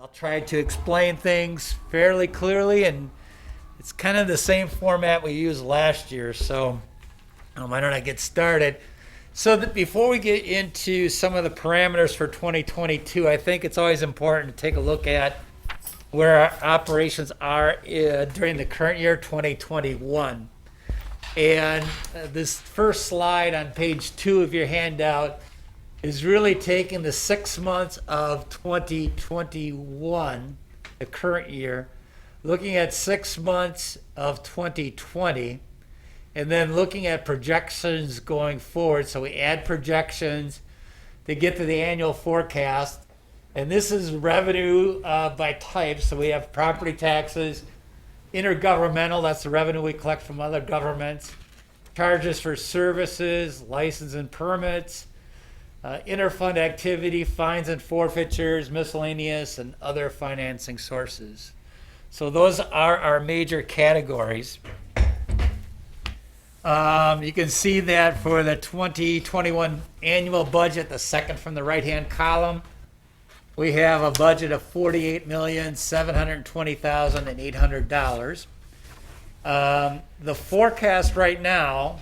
I'll try to explain things fairly clearly, and it's kind of the same format we used last year. So why don't I get started? So that before we get into some of the parameters for 2022, I think it's always important to take a look at where our operations are during the current year, 2021. And this first slide on page 2 of your handout is really taking the 6 months of 2021, the current year, looking at 6 months of 2020, and then looking at projections going forward. So we add projections to get to the annual forecast. And this is revenue by type. So we have property taxes, intergovernmental, that's the revenue we collect from other governments, charges for services, license and permits, interfund activity, fines and forfeitures, miscellaneous, and other financing sources. So those are our major categories. You can see that for the 2021 annual budget, the second from the right-hand column, we have a budget of $48,720,800. The forecast right now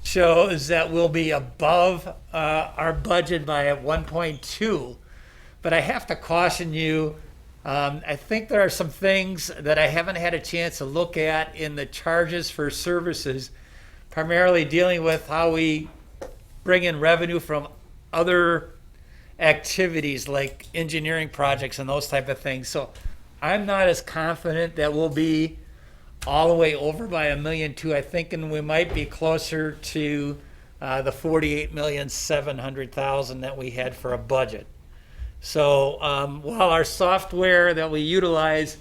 shows that we'll be above our budget by 1.2, but I have to caution you. I think there are some things that I haven't had a chance to look at in the charges for services, primarily dealing with how we bring in revenue from other activities like engineering projects and those type of things. So I'm not as confident that we'll be all the way over by $1.2 million. I think we might be closer to the $48,700,000 that we had for a budget. So while our software that we utilize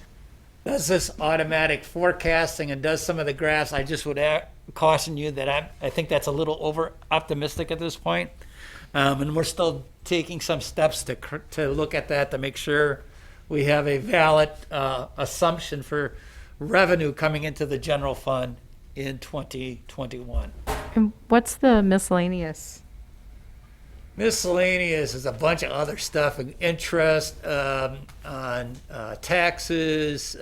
does this automatic forecasting and does some of the graphs, I just would caution you that I think that's a little over optimistic at this point. And we're still taking some steps to look at that to make sure we have a valid assumption for revenue coming into the general fund in 2021. And what's the miscellaneous? Miscellaneous is a bunch of other stuff, interest on taxes.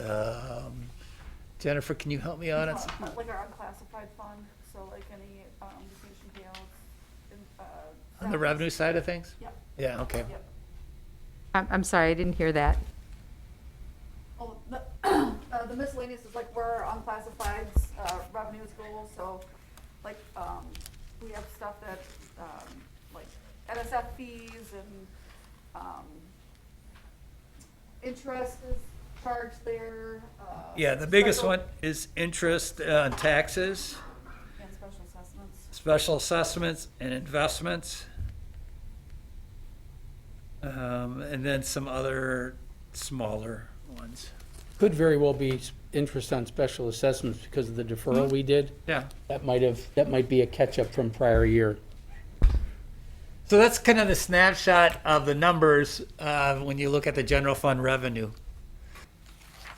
Jennifer, can you help me on it? Like our unclassified fund, so like any vacation payouts. On the revenue side of things? Yep. Yeah, okay. Yep. I'm sorry, I didn't hear that. Oh, the miscellaneous is like where our unclassified revenues go, so like we have stuff that like NSF fees and interest is charged there. Yeah, the biggest one is interest on taxes, And special assessments. special assessments, and investments. And then some other smaller ones. Could very well be interest on special assessments because of the deferral we did. Yeah. That might be a catch-up from prior year. So that's kind of the snapshot of the numbers when you look at the general fund revenue.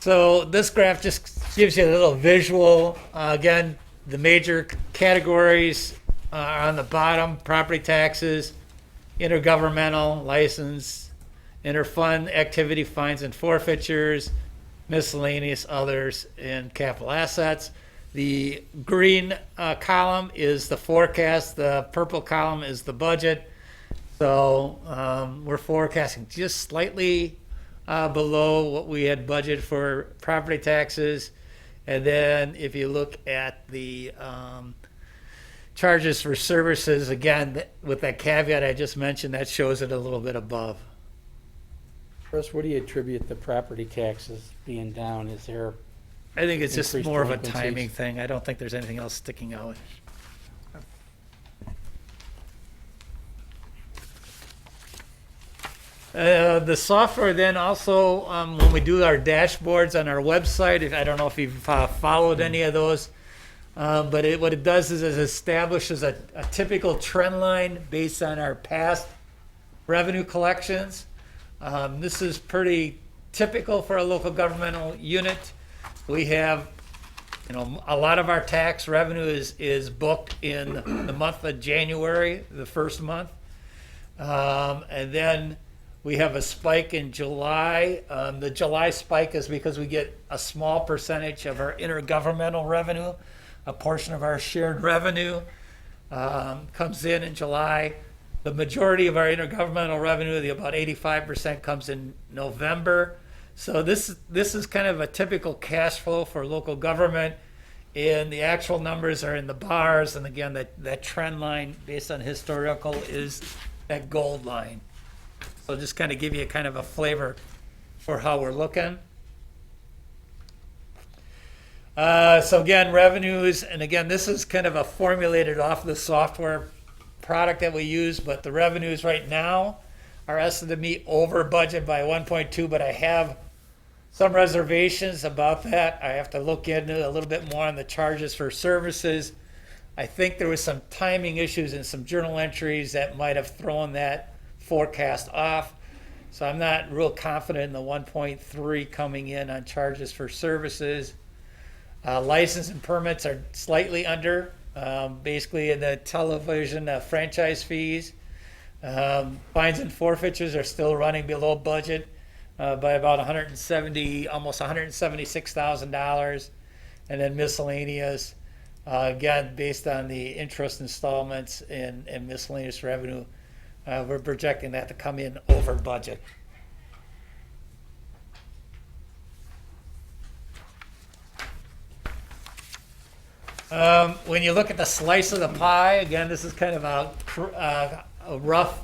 So this graph just gives you a little visual. Again, the major categories are on the bottom: property taxes, intergovernmental, license, interfund activity, fines and forfeitures, miscellaneous, others, and capital assets. The green column is the forecast. The purple column is the budget. So we're forecasting just slightly below what we had budgeted for property taxes. And then if you look at the charges for services, again, with that caveat I just mentioned, that shows it a little bit above. Chris, what do you attribute the property taxes being down? Is there, I think it's just Increased more of a delinquencies. timing thing. I don't think there's anything else sticking out. The software then also, when we do our dashboards on our website, I don't know if you've followed any of those, but what it does is it establishes a typical trend line based on our past revenue collections. This is pretty typical for a local governmental unit. We have, a lot of our tax revenue is booked in the month of January, the first month. And then We have a spike in July. The July spike is because we get a small percentage of our intergovernmental revenue. A portion of our shared revenue comes in July. The majority of our intergovernmental revenue, about 85%, comes in November. So this is kind of a typical cash flow for local government. And the actual numbers are in the bars. And again, that trend line based on historical is that gold line. So just kind of give you kind of a flavor for how we're looking. So again, revenues, and again, this is kind of a formulated off the software product that we use, but the revenues right now are estimated to meet over budget by 1.2, but I have some reservations about that. I have to look into a little bit more on the charges for services. I think there was some timing issues and some journal entries that might have thrown that forecast off. So I'm not real confident in the 1.3 coming in on charges for services. License and permits are slightly under, basically in the television franchise fees. Fines and forfeitures are still running below budget by about 170, almost $176,000. And then miscellaneous, again, based on the interest installments and miscellaneous revenue, we're projecting that to come in over budget. When you look at the slice of the pie, again, this is kind of a rough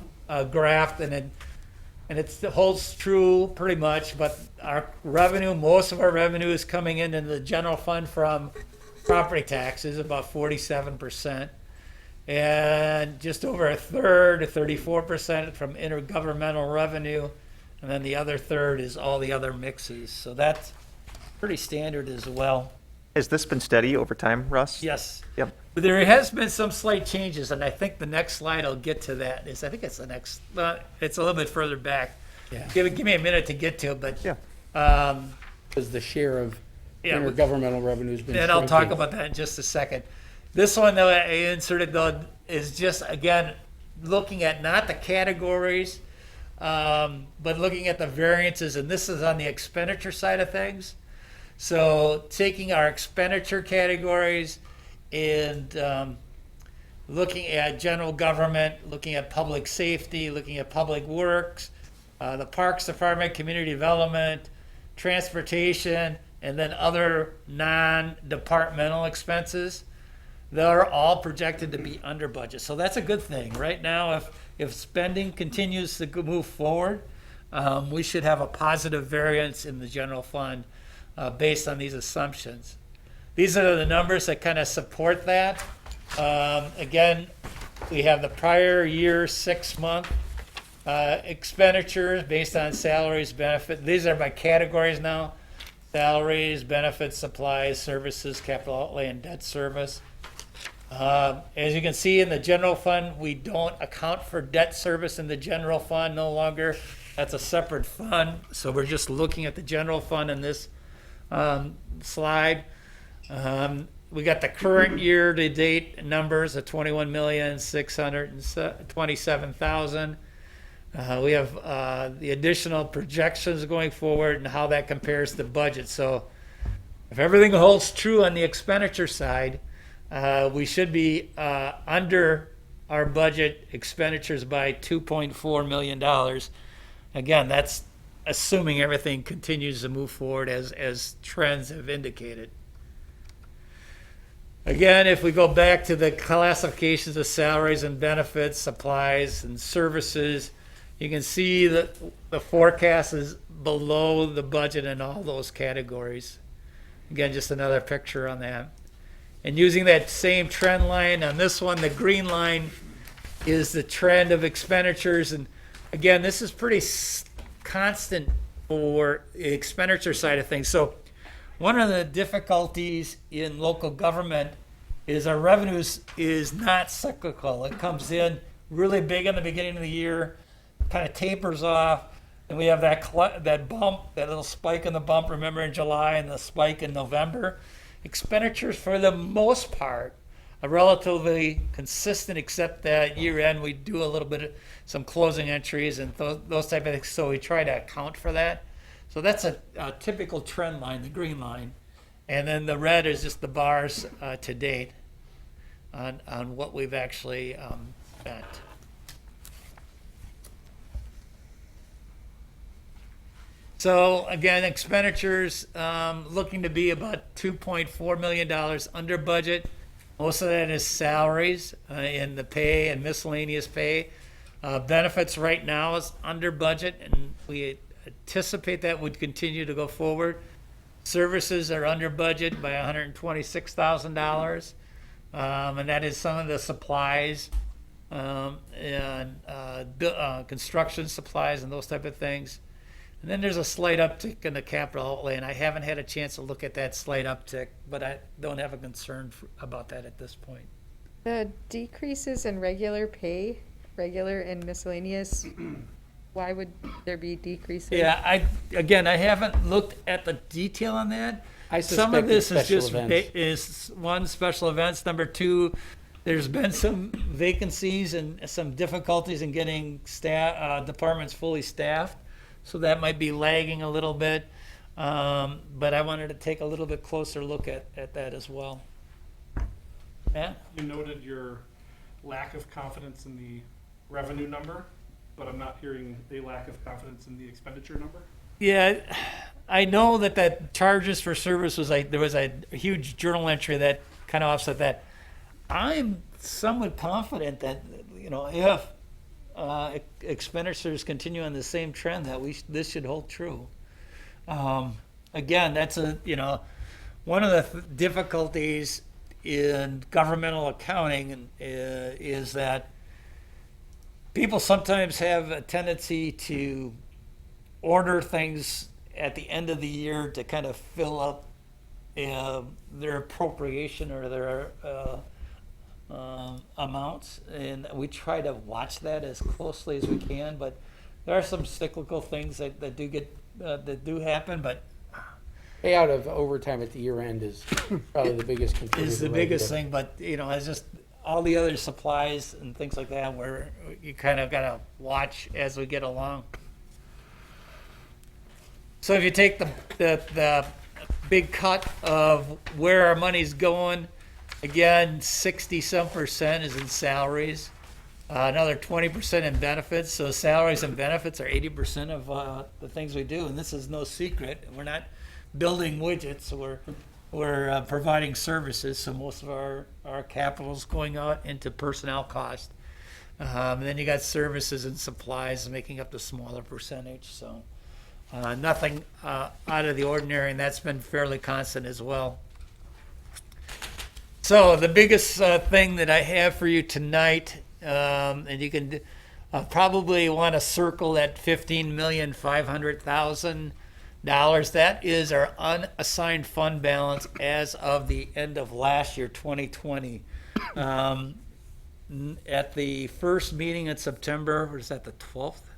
graph, and it holds true pretty much. But our revenue, most of our revenue is coming into the general fund from property taxes, about 47%. And just over a third, 34%, from intergovernmental revenue, and then the other third is all the other mixes. So that's pretty standard as well. Has this been steady over time, Russ? Yes. Yep. But there has been some slight changes, and I think the next slide I'll get to that. I think it's the next, it's a little bit further back. Yeah. Give me a minute to get to it, but Yeah. Because the share of Yeah, intergovernmental revenue has been and I'll talk shrinking. about that in just a second. This one though I inserted though is just again looking at not the categories, but looking at the variances, and this is on the expenditure side of things. So taking our expenditure categories and looking at general government, looking at public safety, looking at public works, the Parks Department, community development, transportation, and then other non-departmental expenses. They're all projected to be under budget. So that's a good thing. Right now, if spending continues to move forward, we should have a positive variance in the general fund based on these assumptions. These are the numbers that kind of support that. Again, we have the prior year 6-month expenditures based on salaries, benefits. These are by categories now. Salaries, benefits, supplies, services, capital outlay, and debt service. As you can see in the general fund, we don't account for debt service in the general fund no longer. That's a separate fund. So we're just looking at the general fund in this slide. We got the current year to date numbers of 21,627,000. We have the additional projections going forward and how that compares to budget. So if everything holds true on the expenditure side, we should be under our budget expenditures by $2.4 million. Again, that's assuming everything continues to move forward as trends have indicated. Again, if we go back to the classifications of salaries and benefits, supplies and services, you can see that the forecast is below the budget in all those categories. Again, just another picture on that. And using that same trend line on this one, the green line is the trend of expenditures. And again, this is pretty constant for the expenditure side of things. So one of the difficulties in local government is our revenues is not cyclical. It comes in really big in the beginning of the year, kind of tapers off, and we have that bump, that little spike in the bump, remember, in July, and the spike in November. Expenditures, for the most part, relatively consistent, except that year end, we do a little bit of some closing entries and those type of things. So we try to account for that. So that's a typical trend line, the green line. And then the red is just the bars to date on what we've actually spent. So again, expenditures looking to be about $2.4 million under budget. Most of that is salaries in the pay and miscellaneous pay. Benefits right now is under budget, and we anticipate that would continue to go forward. Services are under budget by $126,000, and that is some of the supplies and construction supplies and those type of things. And then there's a slight uptick in the capital outlay, and I haven't had a chance to look at that slight uptick, but I don't have a concern about that at this point. The decreases in regular pay, regular and miscellaneous, why would there be decreases? Yeah, I haven't looked at the detail on that. I Some of suspect this it's is just special events. is one, special events. Number two, there's been some vacancies and some difficulties in getting departments fully staffed, so that might be lagging a little bit. But I wanted to take a little bit closer look at that as well. Matt? You noted your lack of confidence in the revenue number, but I'm not hearing a lack of confidence in the expenditure number. Yeah, I know that charges for service was there was a huge journal entry that kind of offset that. I'm somewhat confident that, if expenditures continue on the same trend, that this should hold true. Again, that's one of the difficulties in governmental accounting is that people sometimes have a tendency to order things at the end of the year to kind of fill up their appropriation or their amounts, and we try to watch that as closely as we can. But there are some cyclical things that do happen. But Payout of overtime at the year end is probably the biggest contributor. is the biggest thing. But it's just all the other supplies and things like that where you kind of got to watch as we get along. So if you take the big cut of where our money's going, again, 60-some% is in salaries, another 20% in benefits. So salaries and benefits are 80% of the things we do, and this is no secret. We're not building widgets. We're providing services. So most of our capital is going out into personnel cost. And then you got services and supplies making up the smaller percentage. So nothing out of the ordinary, and that's been fairly constant as well. So the biggest thing that I have for you tonight, and you can probably want to circle that $15,500,000. That is our unassigned fund balance as of the end of last year, 2020. At the first meeting in September, was that the 12th?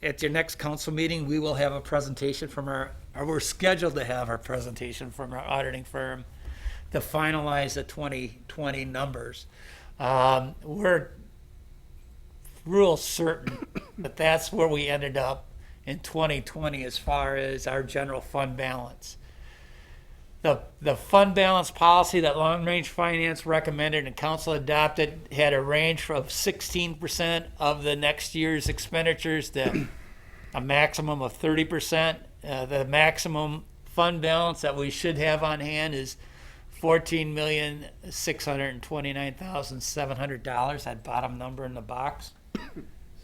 At your next council meeting, we will have a presentation from we're scheduled to have our presentation from our auditing firm to finalize the 2020 numbers. We're real certain that that's where we ended up in 2020 as far as our general fund balance. The fund balance policy that Long Range Finance recommended and council adopted had a range of 16% of the next year's expenditures to a maximum of 30%. The maximum fund balance that we should have on hand is $14,629,700, that bottom number in the box.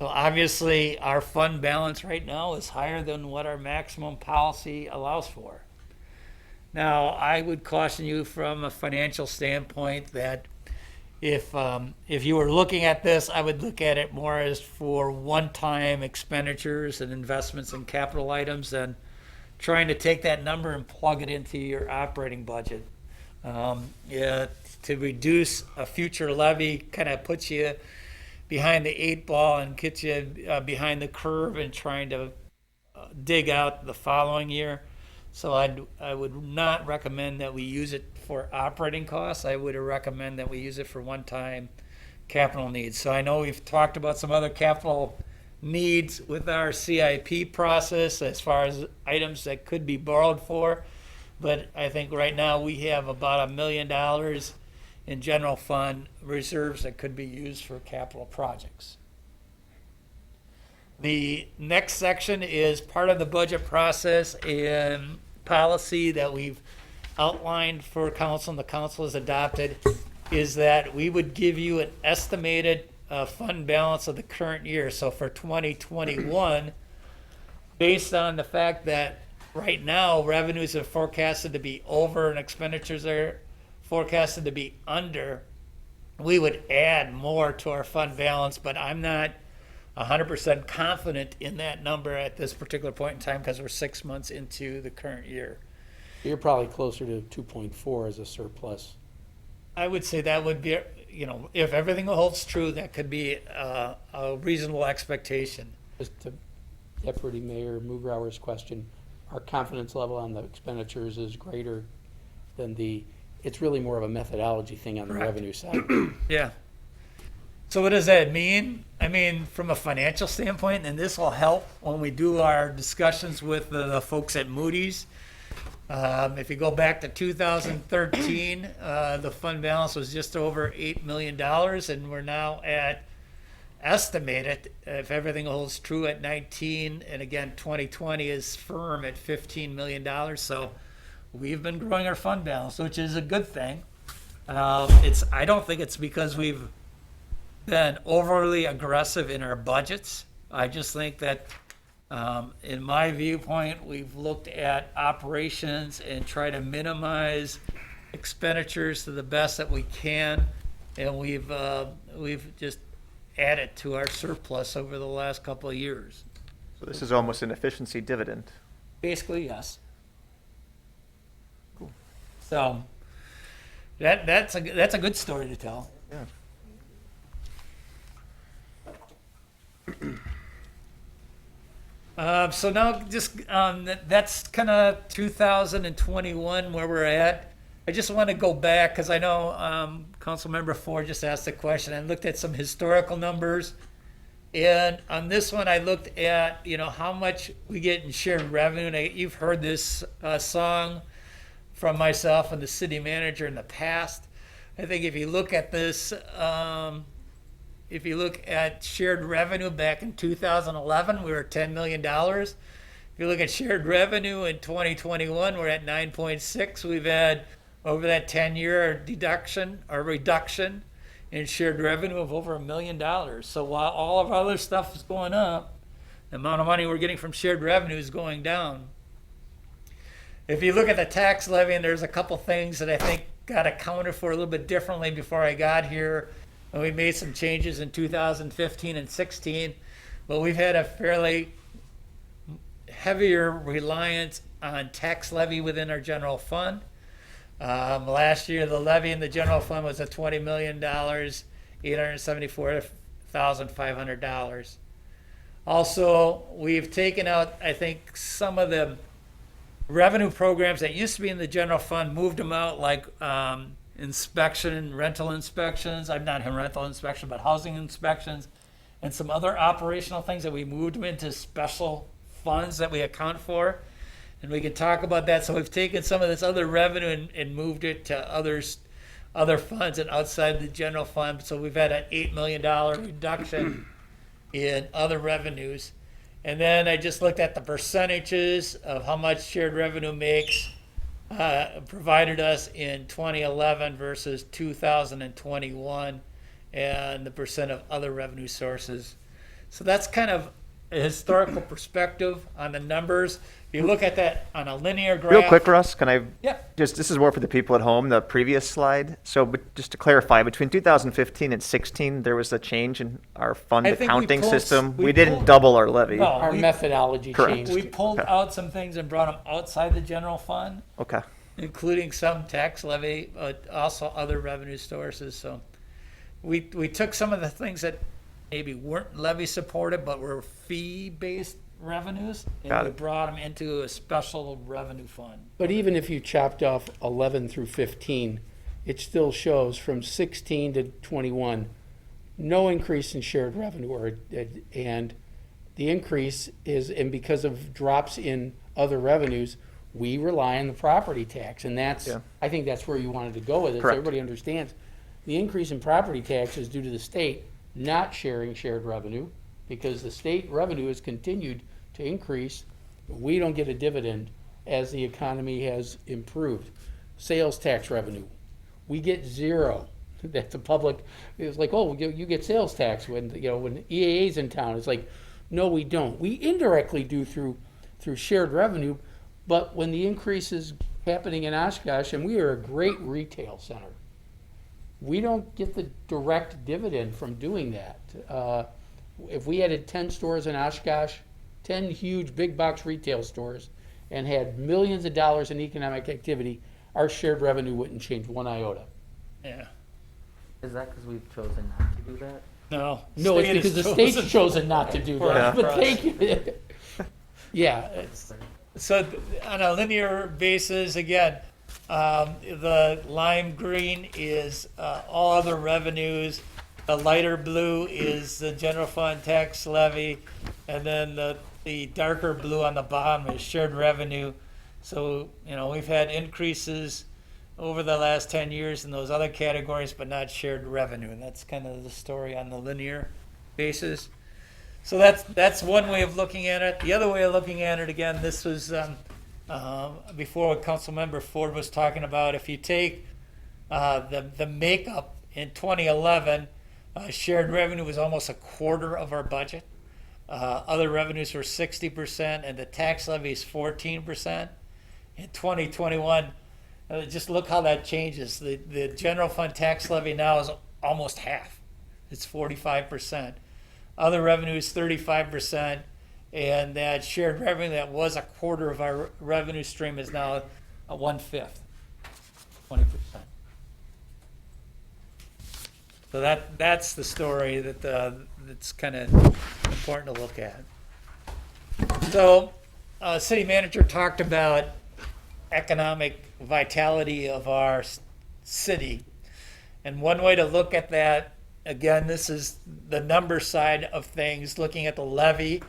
So obviously our fund balance right now is higher than what our maximum policy allows for. Now, I would caution you from a financial standpoint that if you were looking at this, I would look at it more as for one-time expenditures and investments in capital items than trying to take that number and plug it into your operating budget. To reduce a future levy kind of puts you behind the 8 ball and gets you behind the curve and trying to dig out the following year. So I would not recommend that we use it for operating costs, I would recommend that we use it for one-time capital needs. So I know we've talked about some other capital needs with our CIP process as far as items that could be borrowed for. But I think right now we have about $1 million in general fund reserves that could be used for capital projects. The next section is part of the budget process and policy that we've outlined for council and the council has adopted, is that we would give you an estimated fund balance of the current year. So for 2021, based on the fact that right now revenues are forecasted to be over and expenditures are forecasted to be under, we would add more to our fund balance, but I'm not 100% confident in that number at this particular point in time because we're 6 months into the current year. You're probably closer to 2.4 as a surplus. I would say that would be, if everything holds true, that could be a reasonable expectation. Just to Deputy Mayor Mugrower's question, our confidence level on the expenditures is greater than it's really more of a methodology thing on the Correct. revenue side. Yeah. So what does that mean? I mean, from a financial standpoint, and this will help when we do our discussions with the folks at Moody's. If you go back to 2013, the fund balance was just over $8 million, and we're now at estimated, if everything holds true, at 19, and again, 2020 is firm at $15 million. So we've been growing our fund balance, which is a good thing. I don't think it's because we've been overly aggressive in our budgets. I just think that, in my viewpoint, we've looked at operations and try to minimize expenditures to the best that we can, and we've just added to our surplus over the last couple of years. So this is almost an efficiency dividend. Basically, yes. So that's a good story to tell. Yeah. So now just that's kind of 2021 where we're at. I just want to go back because I know Councilmember Ford just asked a question. I looked at some historical numbers, and on this one I looked at how much we get in shared revenue. And you've heard this song from myself and the city manager in the past. I think if you look at this. If you look at shared revenue back in 2011, we were at $10 million. If you look at shared revenue in 2021, we're at 9.6. We've had over that 10-year reduction in shared revenue of over $1 million. So while all of our other stuff is going up, the amount of money we're getting from shared revenue is going down. If you look at the tax levy, and there's a couple things that I think got accounted for a little bit differently before I got here. And we made some changes in 2015 and 16, but we've had a fairly heavier reliance on tax levy within our general fund. Last year, the levy in the general fund was at $20 million, $874,500. Also, we've taken out, I think, some of the revenue programs that used to be in the general fund, moved them out, like rental inspections. I'm not in rental inspection, but housing inspections, and some other operational things that we moved them into special funds that we account for. And we can talk about that. So we've taken some of this other revenue and moved it to other funds and outside the general fund. So we've had an $8 million reduction in other revenues. And then I just looked at the percentages of how much shared revenue makes provided us in 2011 versus 2021, and the percent of other revenue sources. So that's kind of a historical perspective on the numbers. If you look at that on a linear graph. Real quick, Russ, can I Yeah. just, this is more for the people at home, the previous slide. So but just to clarify, between 2015 and 16, there was a change in our fund I think we accounting pulled- system. we We didn't pulled- double our levy. No. Our we- methodology Correct. changed. We pulled Okay. out some things and brought them outside the general fund, Okay. including some tax levy, but also other revenue sources. So we took some of the things that maybe weren't levy supported but were fee based revenues, and Got we it. brought them into a special revenue fund. But even if you chopped off 11 through 15, it still shows from 16 to 21, no increase in shared revenue, and the increase is, and because of drops in other revenues, we rely on the property tax, and that's, Yeah. I think that's where you wanted to go with it, so Correct. everybody understands. The increase in property tax is due to the state not sharing shared revenue, because the state revenue has continued to increase. We don't get a dividend as the economy has improved. Sales tax revenue, we get zero. That's the public, it's like, oh, you get sales tax when, when EAA's in town. It's like, no, we don't. We indirectly do through shared revenue, but when the increase is happening in Oshkosh, and we are a great retail center, we don't get the direct dividend from doing that. If we added 10 stores in Oshkosh, 10 huge big box retail stores, and had millions of dollars in economic activity, our shared revenue wouldn't change one iota. Yeah. Is that because we've chosen not to do that? No. No, it's state because the has state's chosen not to do for that. us. But thank you. Yeah, So on a linear basis, again, the lime green is all other revenues. The lighter blue is the general fund tax levy, and then the darker blue on the bottom is shared revenue. So, we've had increases over the last 10 years in those other categories, but not shared revenue. And that's kind of the story on the linear basis. So that's one way of looking at it. The other way of looking at it, again, this was before what Councilmember Ford was talking about. If you take the makeup in 2011, shared revenue was almost a quarter of our budget. Other revenues were 60%, and the tax levy is 14%. In 2021, just look how that changes. The general fund tax levy now is almost half. It's 45%. Other revenue is 35%, and that shared revenue that was a quarter of our revenue stream is now a 1/5, 20%. So that's the story that's kind of important to look at. So, city manager talked about economic vitality of our city, and one way to look at that, again, this is the number side of things, looking at the levy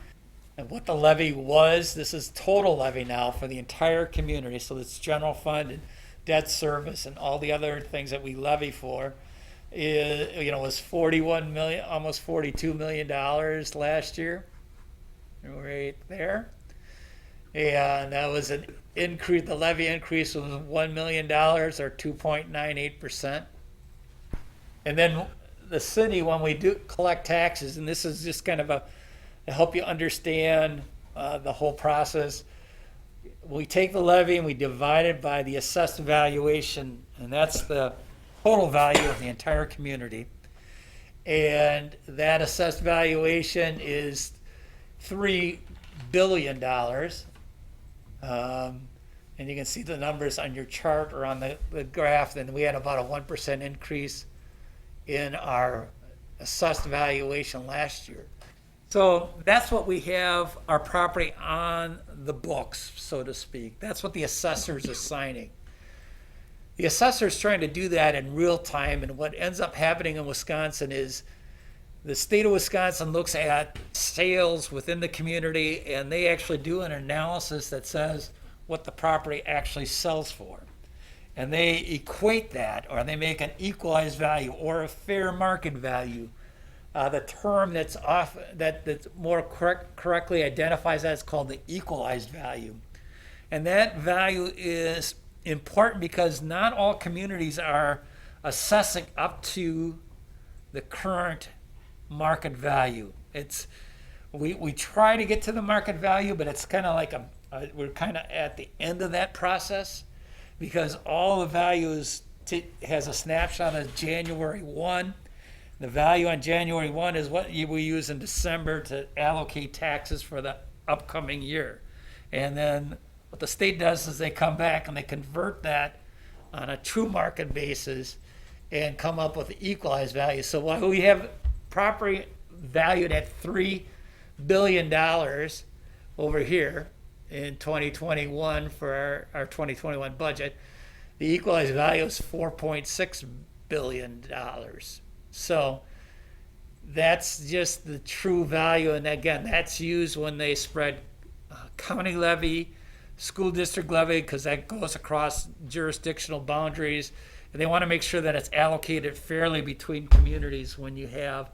and what the levy was. This is total levy now for the entire community, so it's general fund and debt service and all the other things that we levy for. Was 41 million, almost 42 million dollars last year, right there. And that was an increase. The levy increase was $1 million, or 2.98%. And then the city, when we do collect taxes, and this is just kind of to help you understand the whole process, we take the levy and we divide it by the assessed valuation, and that's the total value of the entire community. And that assessed valuation is $3 billion. And you can see the numbers on your chart or on the graph. Then we had about a 1% increase in our assessed valuation last year. So that's what we have our property on the books, so to speak. That's what the assessor's assigning. The assessor's trying to do that in real time, and what ends up happening in Wisconsin is the state of Wisconsin looks at sales within the community, and they actually do an analysis that says what the property actually sells for. And they equate that, or they make an equalized value or a fair market value. The term that's more correctly identifies that is called the equalized value. And that value is important because not all communities are assessing up to the current market value. We try to get to the market value, but it's kind of like we're kind of at the end of that process, because all the values has a snapshot of January 1. The value on January 1 is what we use in December to allocate taxes for the upcoming year. And then what the state does is they come back and they convert that on a true market basis and come up with the equalized value. So while we have property valued at $3 billion, over here in 2021 for our 2021 budget, the equalized value is $4.6 billion. So that's just the true value. And again, that's used when they spread county levy, school district levy, because that goes across jurisdictional boundaries. And they want to make sure that it's allocated fairly between communities when you have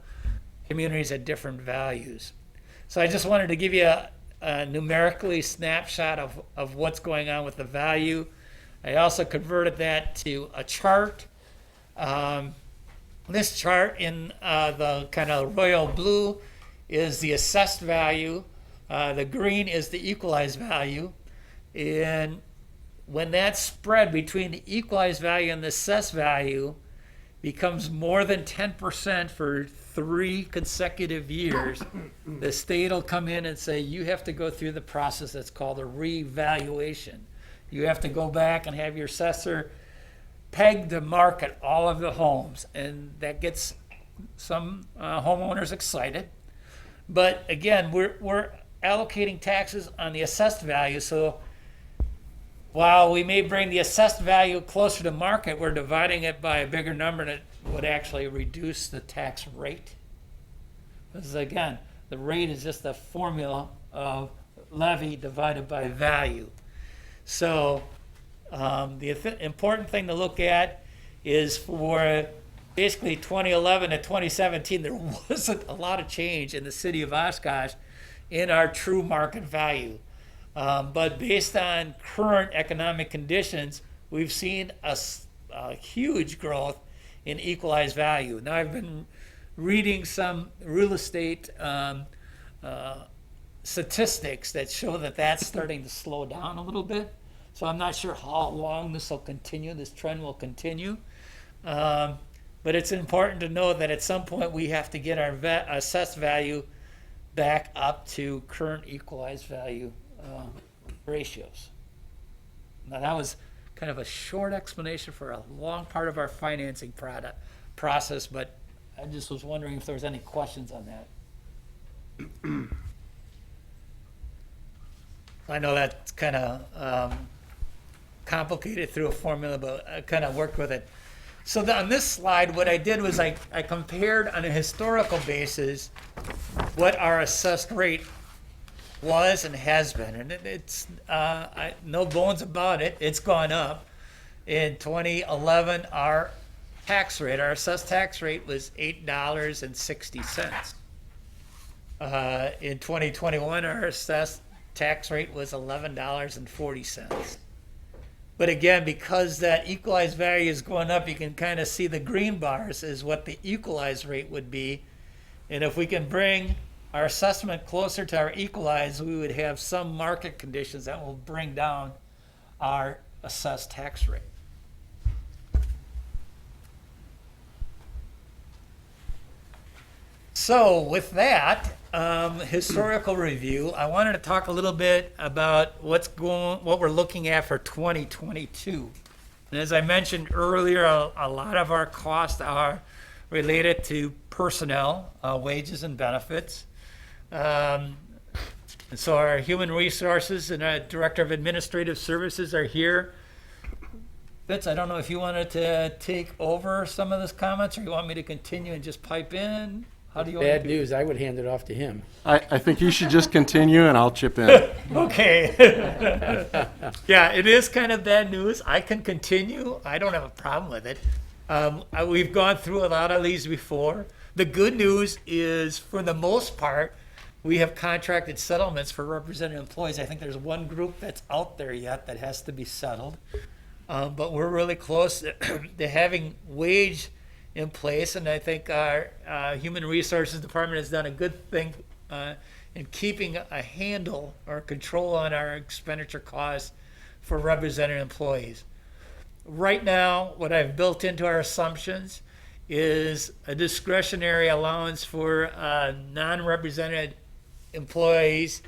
communities at different values. So I just wanted to give you a numerically snapshot of what's going on with the value. I also converted that to a chart. This chart in the kind of royal blue is the assessed value. The green is the equalized value. And when that spread between the equalized value and the assessed value becomes more than 10% for 3 consecutive years, the state will come in and say, you have to go through the process that's called a revaluation. You have to go back and have your assessor peg to market all of the homes, and that gets some homeowners excited. But again, we're allocating taxes on the assessed value, so while we may bring the assessed value closer to market, we're dividing it by a bigger number, and it would actually reduce the tax rate. Because again, the rate is just a formula of levy divided by value. So the important thing to look at is for basically 2011 to 2017, there wasn't a lot of change in the city of Oshkosh in our true market value. But based on current economic conditions, we've seen a huge growth in equalized value. Now, I've been reading some real estate statistics that show that that's starting to slow down a little bit. So I'm not sure how long this will continue, this trend will continue. But it's important to know that at some point we have to get our assessed value back up to current equalized value ratios. Now that was kind of a short explanation for a long part of our financing process, but I just was wondering if there was any questions on that. I know that's kind of complicated through a formula, but I kind of worked with it. So on this slide, what I did was I compared on a historical basis what our assessed rate was and has been, and it's no bones about it. It's gone up. In 2011, our assessed tax rate was $8.60. In 2021, our assessed tax rate was $11.40. But again, because that equalized value is going up, you can kind of see the green bars is what the equalized rate would be. And if we can bring our assessment closer to our equalized, we would have some market conditions that will bring down our assessed tax rate. So with that historical review, I wanted to talk a little bit about what we're looking at for 2022. And as I mentioned earlier, a lot of our costs are related to personnel, wages and benefits. And so our human resources and our director of administrative services are here. Fitz, I don't know if you wanted to take over some of those comments, or you want me to continue and just pipe in. How do you want Bad to news, I would hand it off to him. I think you should just continue and I'll chip in. Okay. Yeah, it is kind of bad news. I can continue. I don't have a problem with it. We've gone through a lot of these before. The good news is, for the most part, we have contracted settlements for represented employees. I think there's one group that's out there yet that has to be settled. But we're really close to having wage in place, and I think our Human Resources Department has done a good thing in keeping a handle or control on our expenditure costs for represented employees. Right now, what I've built into our assumptions is a discretionary allowance for non-represented employees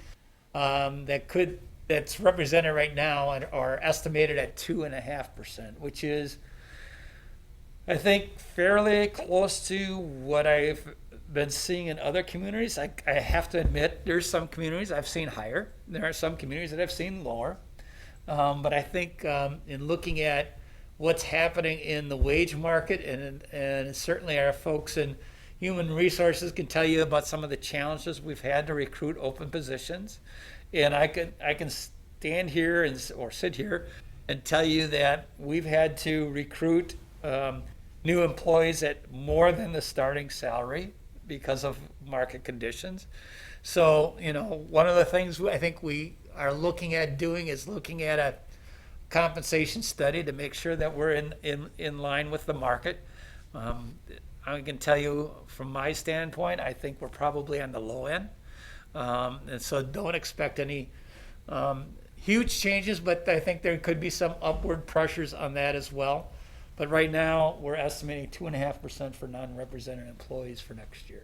that's represented right now or estimated at 2.5%, which is, I think, fairly close to what I've been seeing in other communities. I have to admit, there's some communities I've seen higher. There are some communities that I've seen lower. But I think in looking at what's happening in the wage market, and certainly our folks in human resources can tell you about some of the challenges we've had to recruit open positions. And I can stand here or sit here and tell you that we've had to recruit new employees at more than the starting salary because of market conditions. So, one of the things I think we are looking at doing is looking at a compensation study to make sure that we're in line with the market. I can tell you from my standpoint, I think we're probably on the low end. And so don't expect any huge changes, but I think there could be some upward pressures on that as well. But right now, we're estimating 2.5% for non-represented employees for next year.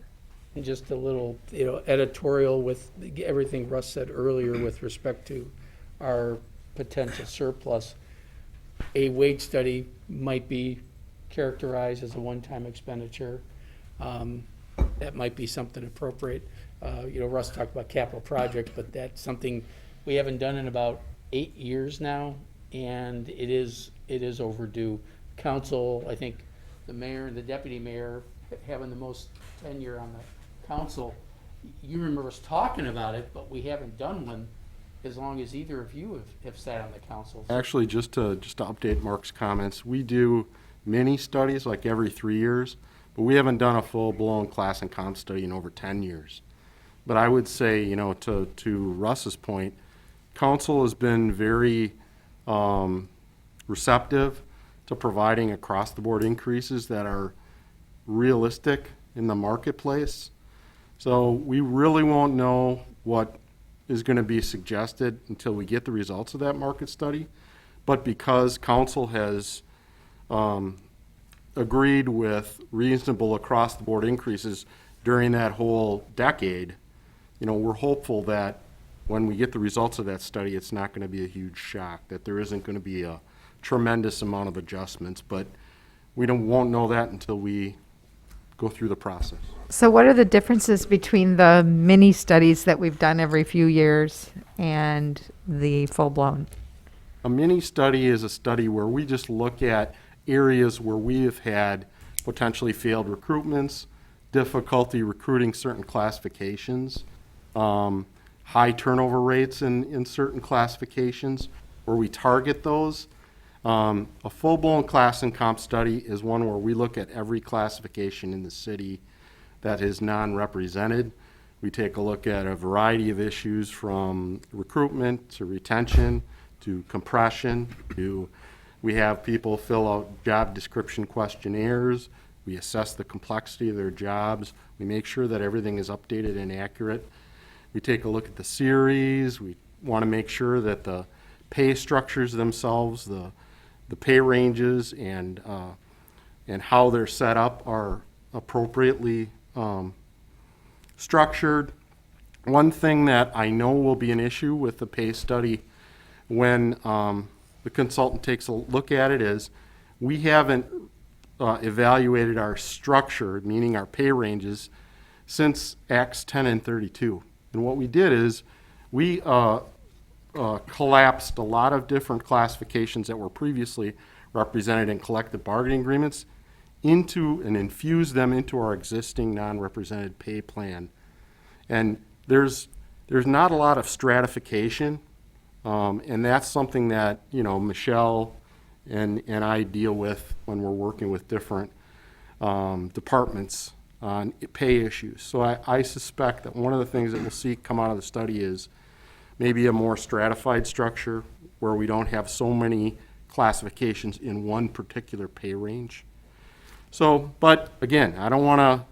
And just a little, editorial with everything Russ said earlier with respect to our potential surplus. A wage study might be characterized as a one-time expenditure. That might be something appropriate. Russ talked about capital projects, but that's something we haven't done in about 8 years now, and it is overdue. Council, I think the mayor and the deputy mayor having the most tenure on the council, you remember us talking about it, but we haven't done one as long as either of you have sat on the council. Actually, just to update Mark's comments, we do mini studies like every 3 years, but we haven't done a full-blown class and comp study in over 10 years. But I would say, to Russ's point, council has been very receptive to providing across-the-board increases that are realistic in the marketplace. So we really won't know what is going to be suggested until we get the results of that market study. But because council has agreed with reasonable across-the-board increases during that whole decade, we're hopeful that when we get the results of that study, it's not going to be a huge shock, that there isn't going to be a tremendous amount of adjustments. But we won't know that until we go through the process. So what are the differences between the mini studies that we've done every few years and the full-blown? A mini study is a study where we just look at areas where we have had potentially failed recruitments, difficulty recruiting certain classifications, high turnover rates in certain classifications, where we target those. A full-blown class and comp study is one where we look at every classification in the city that is non-represented. We take a look at a variety of issues from recruitment to retention to compression to we have people fill out job description questionnaires. We assess the complexity of their jobs. We make sure that everything is updated and accurate. We take a look at the series. We want to make sure that the pay structures themselves, the pay ranges and how they're set up are appropriately structured. One thing that I know will be an issue with the pay study when the consultant takes a look at it is we haven't evaluated our structure, meaning our pay ranges, since Acts 10 and 32. And what we did is we collapsed a lot of different classifications that were previously represented in collective bargaining agreements into and infused them into our existing non-represented pay plan. And there's not a lot of stratification, and that's something that Michelle and I deal with when we're working with different departments on pay issues. So I suspect that one of the things that we'll see come out of the study is maybe a more stratified structure where we don't have so many classifications in one particular pay range. So, but again, I don't want to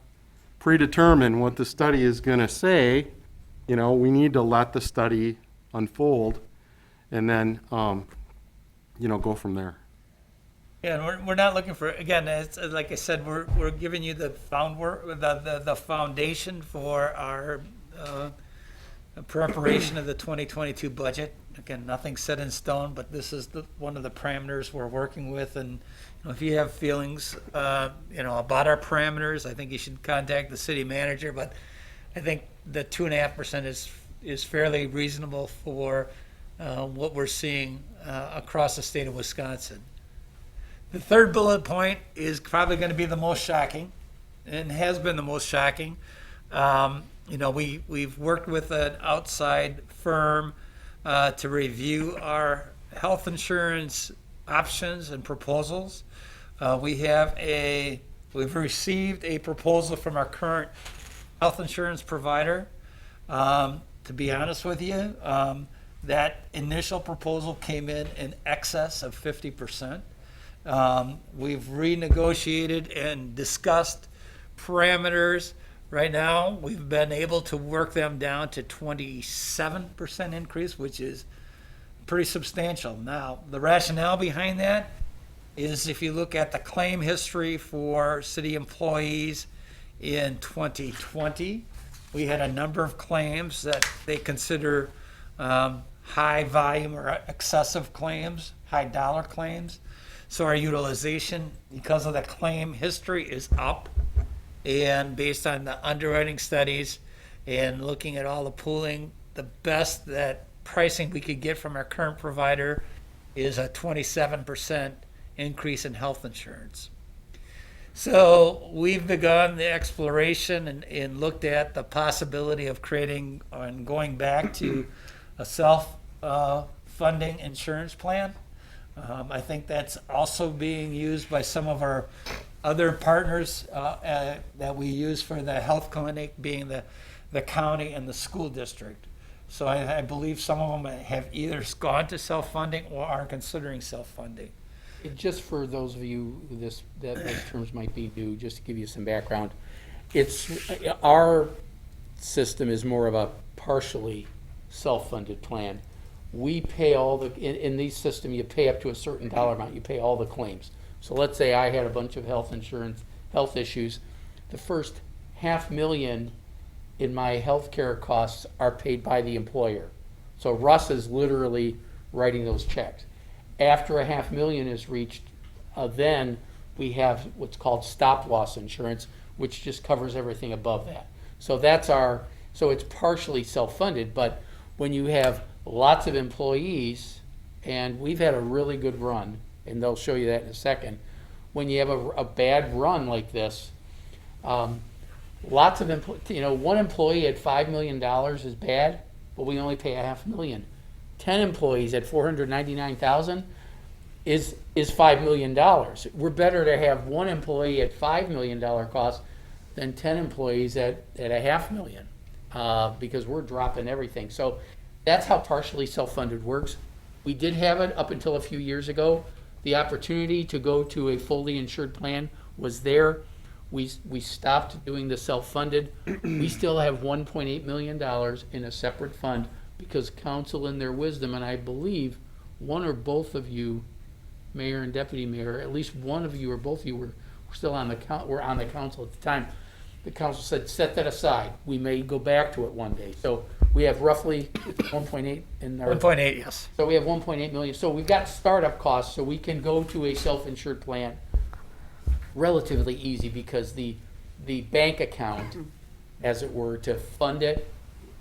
predetermine what the study is going to say. We need to let the study unfold and then, go from there. Yeah, and we're not looking for, again, it's, like I said, we're giving you the foundation for our preparation of the 2022 budget. Again, nothing set in stone, but this is one of the parameters we're working with. And if you have feelings, about our parameters, I think you should contact the city manager. But I think the 2.5% is fairly reasonable for what we're seeing across the state of Wisconsin. The third bullet point is probably going to be the most shocking, and has been the most shocking. We've worked with an outside firm to review our health insurance options and proposals. We've received a proposal from our current health insurance provider. To be honest with you, that initial proposal came in excess of 50%. We've renegotiated and discussed parameters. Right now, we've been able to work them down to 27% increase, which is pretty substantial. Now, the rationale behind that is if you look at the claim history for city employees in 2020, we had a number of claims that they consider high volume or excessive claims, high dollar claims. So our utilization, because of the claim history, is up. And based on the underwriting studies and looking at all the pooling, the best that pricing we could get from our current provider is a 27% increase in health insurance. So we've begun the exploration and looked at the possibility of creating and going back to a self-funding insurance plan. I think that's also being used by some of our other partners that we use for the health clinic, being the county and the school district. So I believe some of them have either gone to self-funding or are considering self-funding. Just for those of you who those terms might be new, just to give you some background, our system is more of a partially self-funded plan. We pay all in these system, you pay up to a certain dollar amount, you pay all the claims. So let's say I had a bunch of health issues. The first $500,000 in my health care costs are paid by the employer. So Russ is literally writing those checks. After $500,000 is reached, then we have what's called stop loss insurance, which just covers everything above that. So so it's partially self-funded, but when you have lots of employees, and we've had a really good run, and they'll show you that in a second. When you have a bad run like this, lots of one employee at $5 million is bad, but we only pay $500,000. 10 employees at $499,000 is $5 million. We're better to have one employee at $5 million cost than 10 employees at $500,000 because we're dropping everything. So that's how partially self-funded works. We did have it up until a few years ago. The opportunity to go to a fully insured plan was there. We stopped doing the self-funded. We still have $1.8 million in a separate fund because council in their wisdom, and I believe one or both of you, mayor and deputy mayor, at least one of you or both of you were still on the council at the time. The council said, set that aside. We may go back to it one day. So we have roughly 1.8 in our 1.8, yes. So we have 1.8 million. So we've got startup costs, so we can go to a self-insured plan relatively easy because the bank account, as it were, to fund it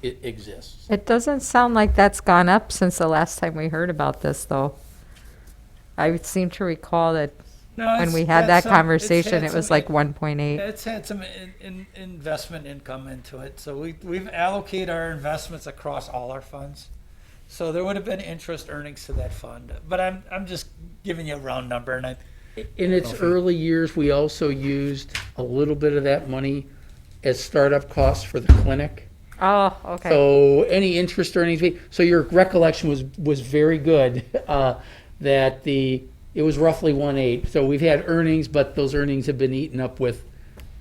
exists. It doesn't sound like that's gone up since the last time we heard about this, though. I seem to recall that when we had that conversation, it was like 1.8. It's had some investment income into it. So we've allocated our investments across all our funds. So there would have been interest earnings to that fund. But I'm just giving you a round number. And in its early years, we also used a little bit of that money as startup costs for the clinic. Oh, okay. So any interest earnings, so your recollection was very good, that it was roughly 1.8. So we've had earnings, but those earnings have been eaten up with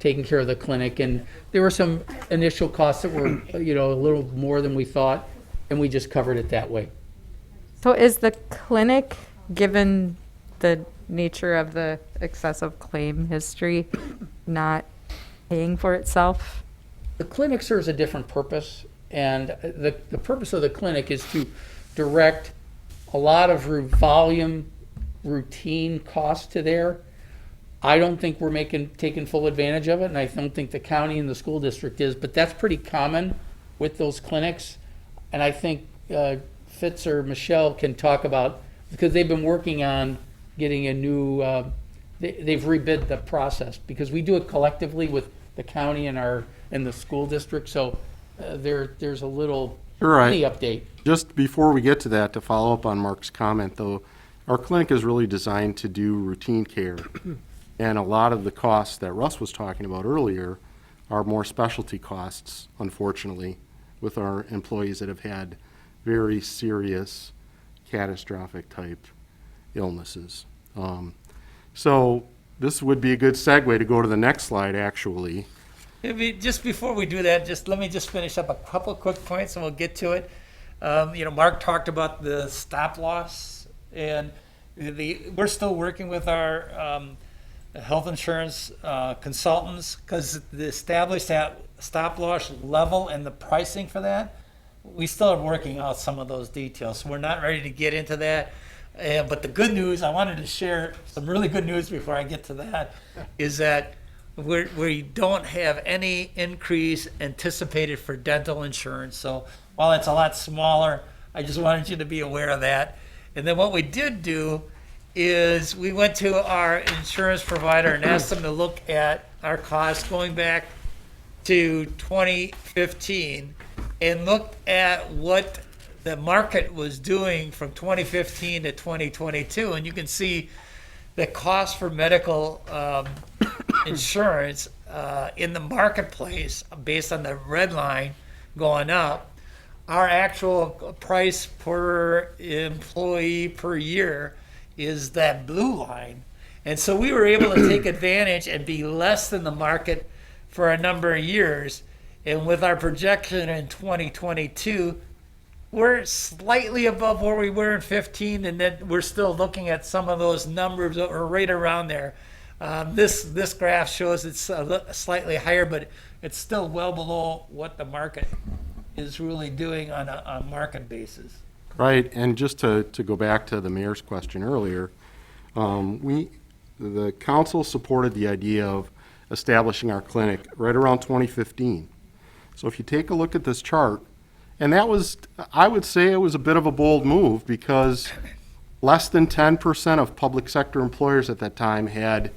taking care of the clinic. And there were some initial costs that were, a little more than we thought, and we just covered it that way. So is the clinic, given the nature of the excessive claim history, not paying for itself? The clinic serves a different purpose. And the purpose of the clinic is to direct a lot of volume, routine costs to there. I don't think we're taking full advantage of it, and I don't think the county and the school district is, but that's pretty common with those clinics. And I think Fitz or Michelle can talk about, because they've been working on getting a new, they've rebid the process, because we do it collectively with the county and the school district, so there's a little Right. mini update. Just before we get to that, to follow up on Mark's comment, though, our clinic is really designed to do routine care. And a lot of the costs that Russ was talking about earlier are more specialty costs, unfortunately, with our employees that have had very serious, catastrophic type illnesses. So this would be a good segue to go to the next slide, actually. Just before we do that, let me finish up a couple of quick points and we'll get to it. Mark talked about the stop loss, and we're still working with our health insurance consultants, because the established that stop loss level and the pricing for that, we still are working out some of those details. So we're not ready to get into that. But the good news, I wanted to share some really good news before I get to that, is that we don't have any increase anticipated for dental insurance. So while it's a lot smaller, I just wanted you to be aware of that. And then what we did do is we went to our insurance provider and asked them to look at our costs going back to 2015 and look at what the market was doing from 2015 to 2022. And you can see the cost for medical insurance in the marketplace, based on the red line going up. Our actual price per employee per year is that blue line. And so we were able to take advantage and be less than the market for a number of years. And with our projection in 2022, we're slightly above where we were in 15, and then we're still looking at some of those numbers that are right around there. This graph shows it's slightly higher, but it's still well below what the market is really doing on a market basis. Right, and just to go back to the mayor's question earlier, the council supported the idea of establishing our clinic right around 2015. So if you take a look at this chart, and that was, I would say it was a bit of a bold move, because less than 10% of public sector employers at that time had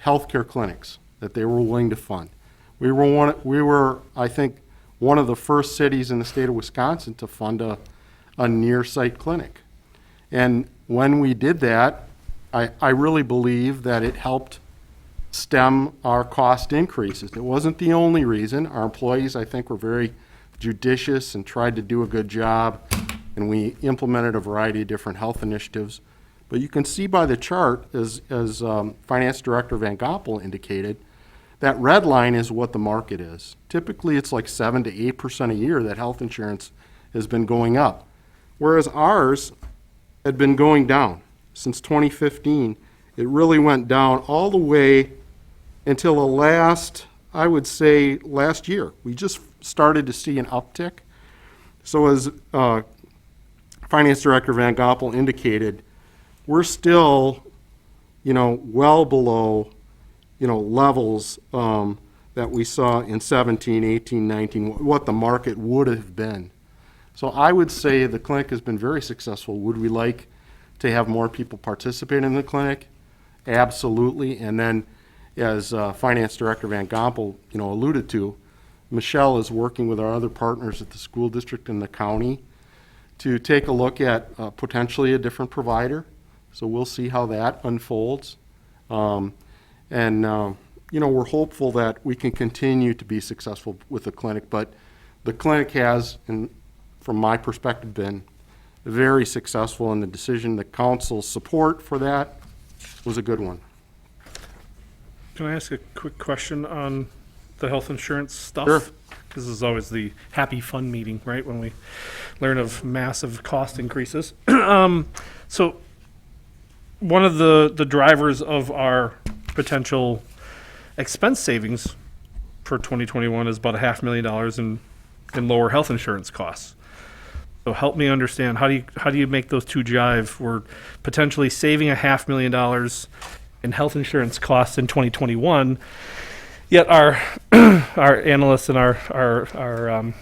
healthcare clinics that they were willing to fund. We were, I think, one of the first cities in the state of Wisconsin to fund a near-site clinic. And when we did that, I really believe that it helped stem our cost increases. It wasn't the only reason. Our employees, I think, were very judicious and tried to do a good job, and we implemented a variety of different health initiatives. But you can see by the chart, as Finance Director Van Goppel indicated, that red line is what the market is. Typically, it's like 7 to 8% a year that health insurance has been going up, whereas ours had been going down. Since 2015, it really went down all the way until the last year. We just started to see an uptick. So as Finance Director Van Goppel indicated, we're still, well below, levels that we saw in 17, 18, 19, what the market would have been. So I would say the clinic has been very successful. Would we like to have more people participate in the clinic? Absolutely. And then, as Finance Director Van Gompel, alluded to, Michelle is working with our other partners at the school district and the county to take a look at potentially a different provider. So we'll see how that unfolds. We're hopeful that we can continue to be successful with the clinic. But the clinic has, from my perspective, been very successful, and the decision, the council's support for that was a good one. Can I ask a quick question on the health insurance stuff? Sure. This is always the happy fun meeting, right? When we learn of massive cost increases. So one of the drivers of our potential expense savings for 2021 is about $500,000 in and lower health insurance costs. So help me understand, how do you make those two jive? We're potentially saving $500,000 in health insurance costs in 2021, yet our our analysts and our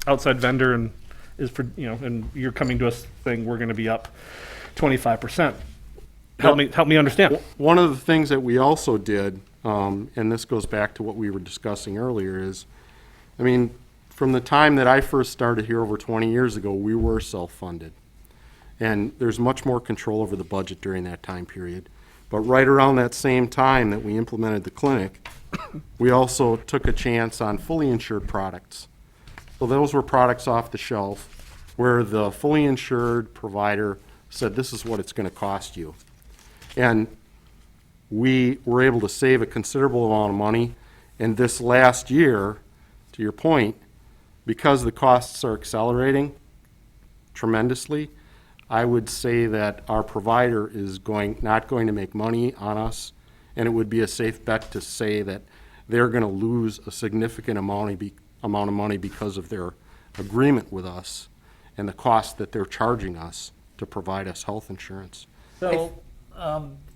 outside vendor and you're coming to us saying we're going to be up 25%. Help me understand. One of the things that we also did, and this goes back to what we were discussing earlier, is, I mean, from the time that I first started here over 20 years ago, we were self-funded. And there's much more control over the budget during that time period. But right around that same time that we implemented the clinic, we also took a chance on fully insured products. So those were products off the shelf where the fully insured provider said, this is what it's going to cost you. And we were able to save a considerable amount of money. And this last year, to your point, because the costs are accelerating tremendously, I would say that our provider is not going to make money on us, and it would be a safe bet to say that they're going to lose a significant amount of money because of their agreement with us and the cost that they're charging us to provide us health insurance. So,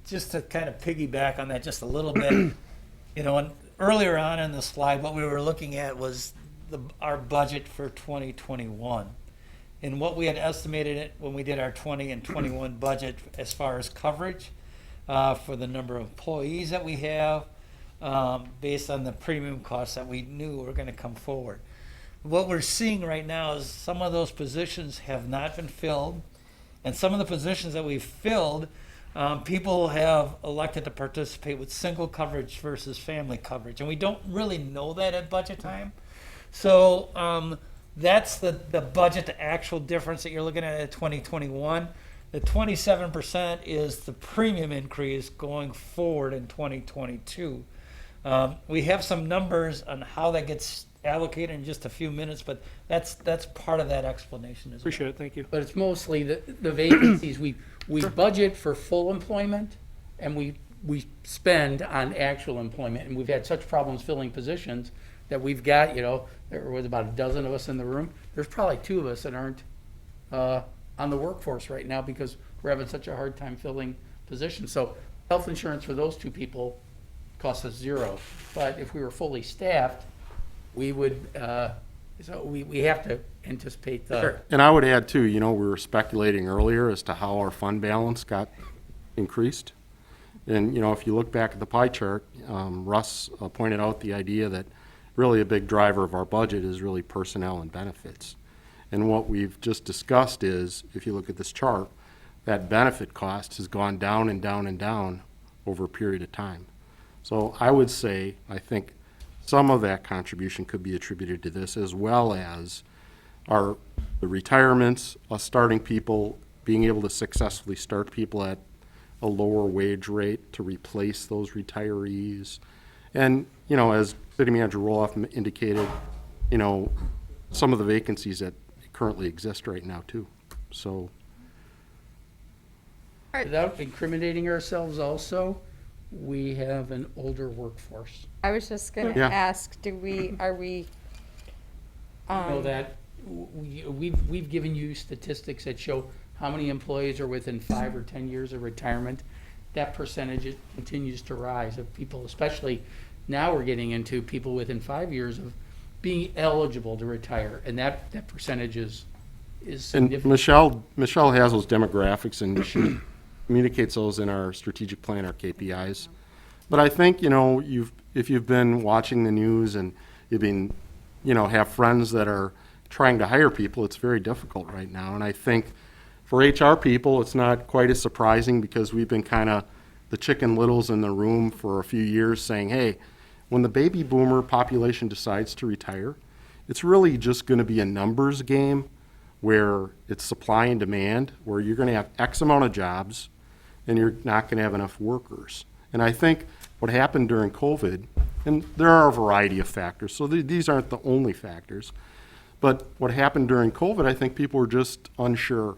just to kind of piggyback on that just a little bit, and earlier on in the slide, what we were looking at was our budget for 2021. And what we had estimated it when we did our 20 and 21 budget as far as coverage for the number of employees that we have, based on the premium costs that we knew were going to come forward. What we're seeing right now is some of those positions have not been filled, and some of the positions that we've filled, people have elected to participate with single coverage versus family coverage, and we don't really know that at budget time. So that's the budget to actual difference that you're looking at 2021. The 27% is the premium increase going forward in 2022. We have some numbers on how that gets allocated in just a few minutes, but that's part of that explanation as well. Appreciate it. Thank you. But it's mostly the vacancies. We budget for full employment, and we spend on actual employment. And we've had such problems filling positions that we've got, there was about a dozen of us in the room. There's probably 2 of us that aren't on the workforce right now because we're having such a hard time filling positions. So health insurance for those 2 people costs us 0. But if we were fully staffed, we would, so we have to anticipate the. Sure. And I would add too, we were speculating earlier as to how our fund balance got increased. And, if you look back at the pie chart, Russ pointed out the idea that really a big driver of our budget is really personnel and benefits. And what we've just discussed is, if you look at this chart, that benefit cost has gone down and down and down over a period of time. So I would say, I think some of that contribution could be attributed to this, as well as the retirements, us starting people, being able to successfully start people at a lower wage rate to replace those retirees. And, as City Manager Roloff indicated, some of the vacancies that currently exist right now too. So. Without incriminating ourselves also, we have an older workforce. I was just gonna Yeah. ask, are we, You know that we've given you statistics that show how many employees are within 5 or 10 years of retirement. That percentage continues to rise of people, especially now we're getting into people within 5 years of being eligible to retire, and that percentage is And significant. Michelle has those demographics, and she communicates those in our strategic plan, our KPIs. But I think, if you've been watching the news and you've been, have friends that are trying to hire people, it's very difficult right now. And I think for HR people, it's not quite as surprising because we've been kind of the chicken littles in the room for a few years saying, hey, when the baby boomer population decides to retire, it's really just going to be a numbers game where it's supply and demand, where you're going to have X amount of jobs and you're not going to have enough workers. And I think what happened during COVID, and there are a variety of factors, so these aren't the only factors, but what happened during COVID, I think people were just unsure.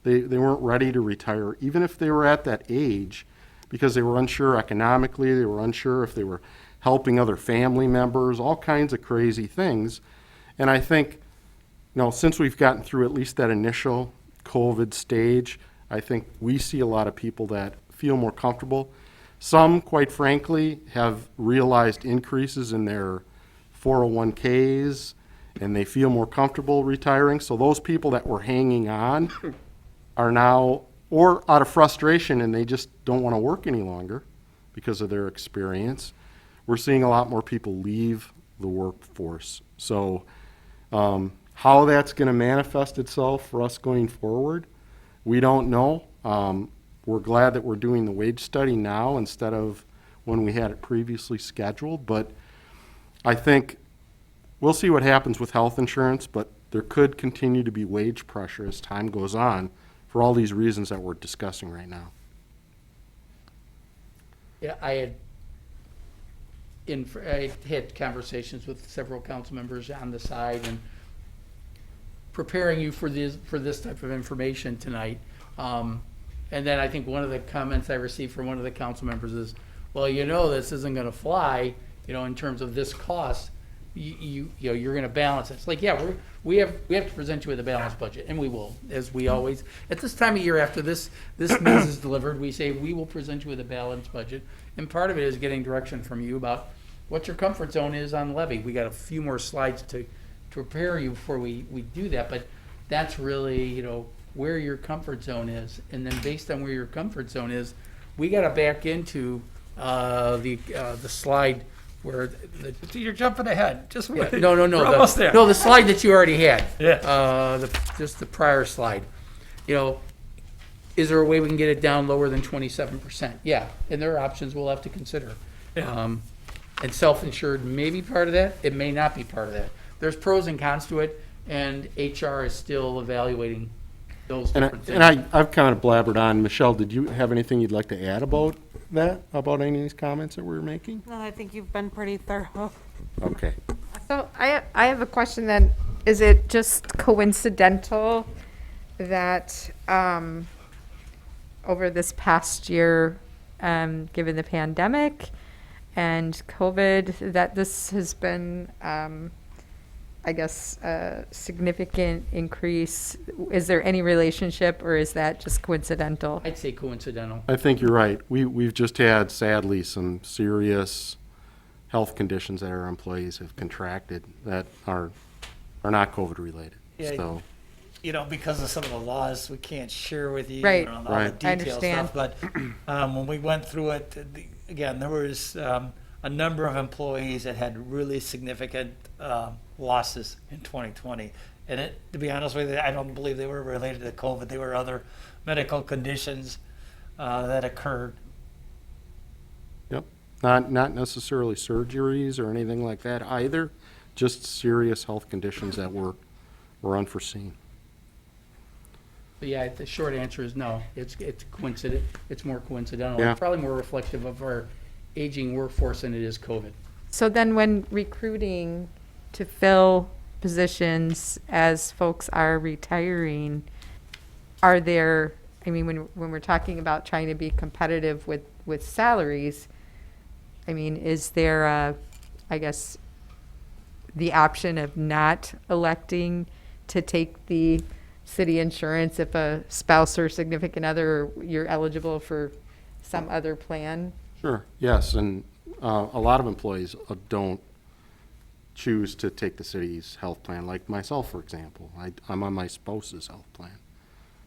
They weren't ready to retire, even if they were at that age, because they were unsure economically, they were unsure if they were helping other family members, all kinds of crazy things. And I think, since we've gotten through at least that initial COVID stage, I think we see a lot of people that feel more comfortable. Some, quite frankly, have realized increases in their 401ks, and they feel more comfortable retiring. So those people that were hanging on are now, or out of frustration, and they just don't want to work any longer because of their experience. We're seeing a lot more people leave the workforce. So how that's going to manifest itself for us going forward, we don't know. We're glad that we're doing the wage study now instead of when we had it previously scheduled. But I think we'll see what happens with health insurance, but there could continue to be wage pressure as time goes on for all these reasons that we're discussing right now. Yeah, I had conversations with several council members on the side and preparing you for this type of information tonight. And then I think one of the comments I received from one of the council members is, well, this isn't going to fly, in terms of this cost. You're going to balance it. It's like, yeah, we have to present you with a balanced budget, and we will, as we always at this time of year after this news is delivered, we say we will present you with a balanced budget, and part of it is getting direction from you about what your comfort zone is on levy. We got a few more slides to prepare you before we do that, but that's really where your comfort zone is, and then based on where your comfort zone is, we got to back into the slide. Where You're jumping ahead. Just wait. No. We're almost there. No, the slide that you already had. Yeah. Just the prior slide. Is there a way we can get it down lower than 27%? Yeah, and there are options we'll have to consider. Yeah. And self-insured may be part of that. It may not be part of that. There's pros and cons to it, and HR is still evaluating those different things. And I've kind of blabbered on. Michelle, did you have anything you'd like to add about that, about any of these comments that we were making? No, I think you've been pretty thorough. Okay. So I have a question then. Is it just coincidental that over this past year, given the pandemic and COVID, that this has been, I guess, a significant increase? Is there any relationship, or is that just coincidental? I'd say coincidental. I think you're right. We've just had, sadly, some serious health conditions that our employees have contracted that are not COVID related. Yeah. So, because of some of the laws, we can't share with you Right. all Right. the I detailed understand. stuff. But when we went through it, again, there was a number of employees that had really significant losses in 2020. And to be honest with you, I don't believe they were related to COVID. They were other medical conditions that occurred. yep. Not necessarily surgeries or anything like that either. Just serious health conditions that were unforeseen. But yeah, the short answer is no. It's coincident. It's more coincidental. Yeah. It's probably more reflective of our aging workforce than it is COVID. So then when recruiting to fill positions as folks are retiring, are there, when we're talking about trying to be competitive with salaries, is there I guess, the option of not electing to take the city insurance if a spouse or significant other, you're eligible for some other plan? Sure, yes, and a lot of employees don't choose to take the city's health plan, like myself, for example. I'm on my spouse's health plan.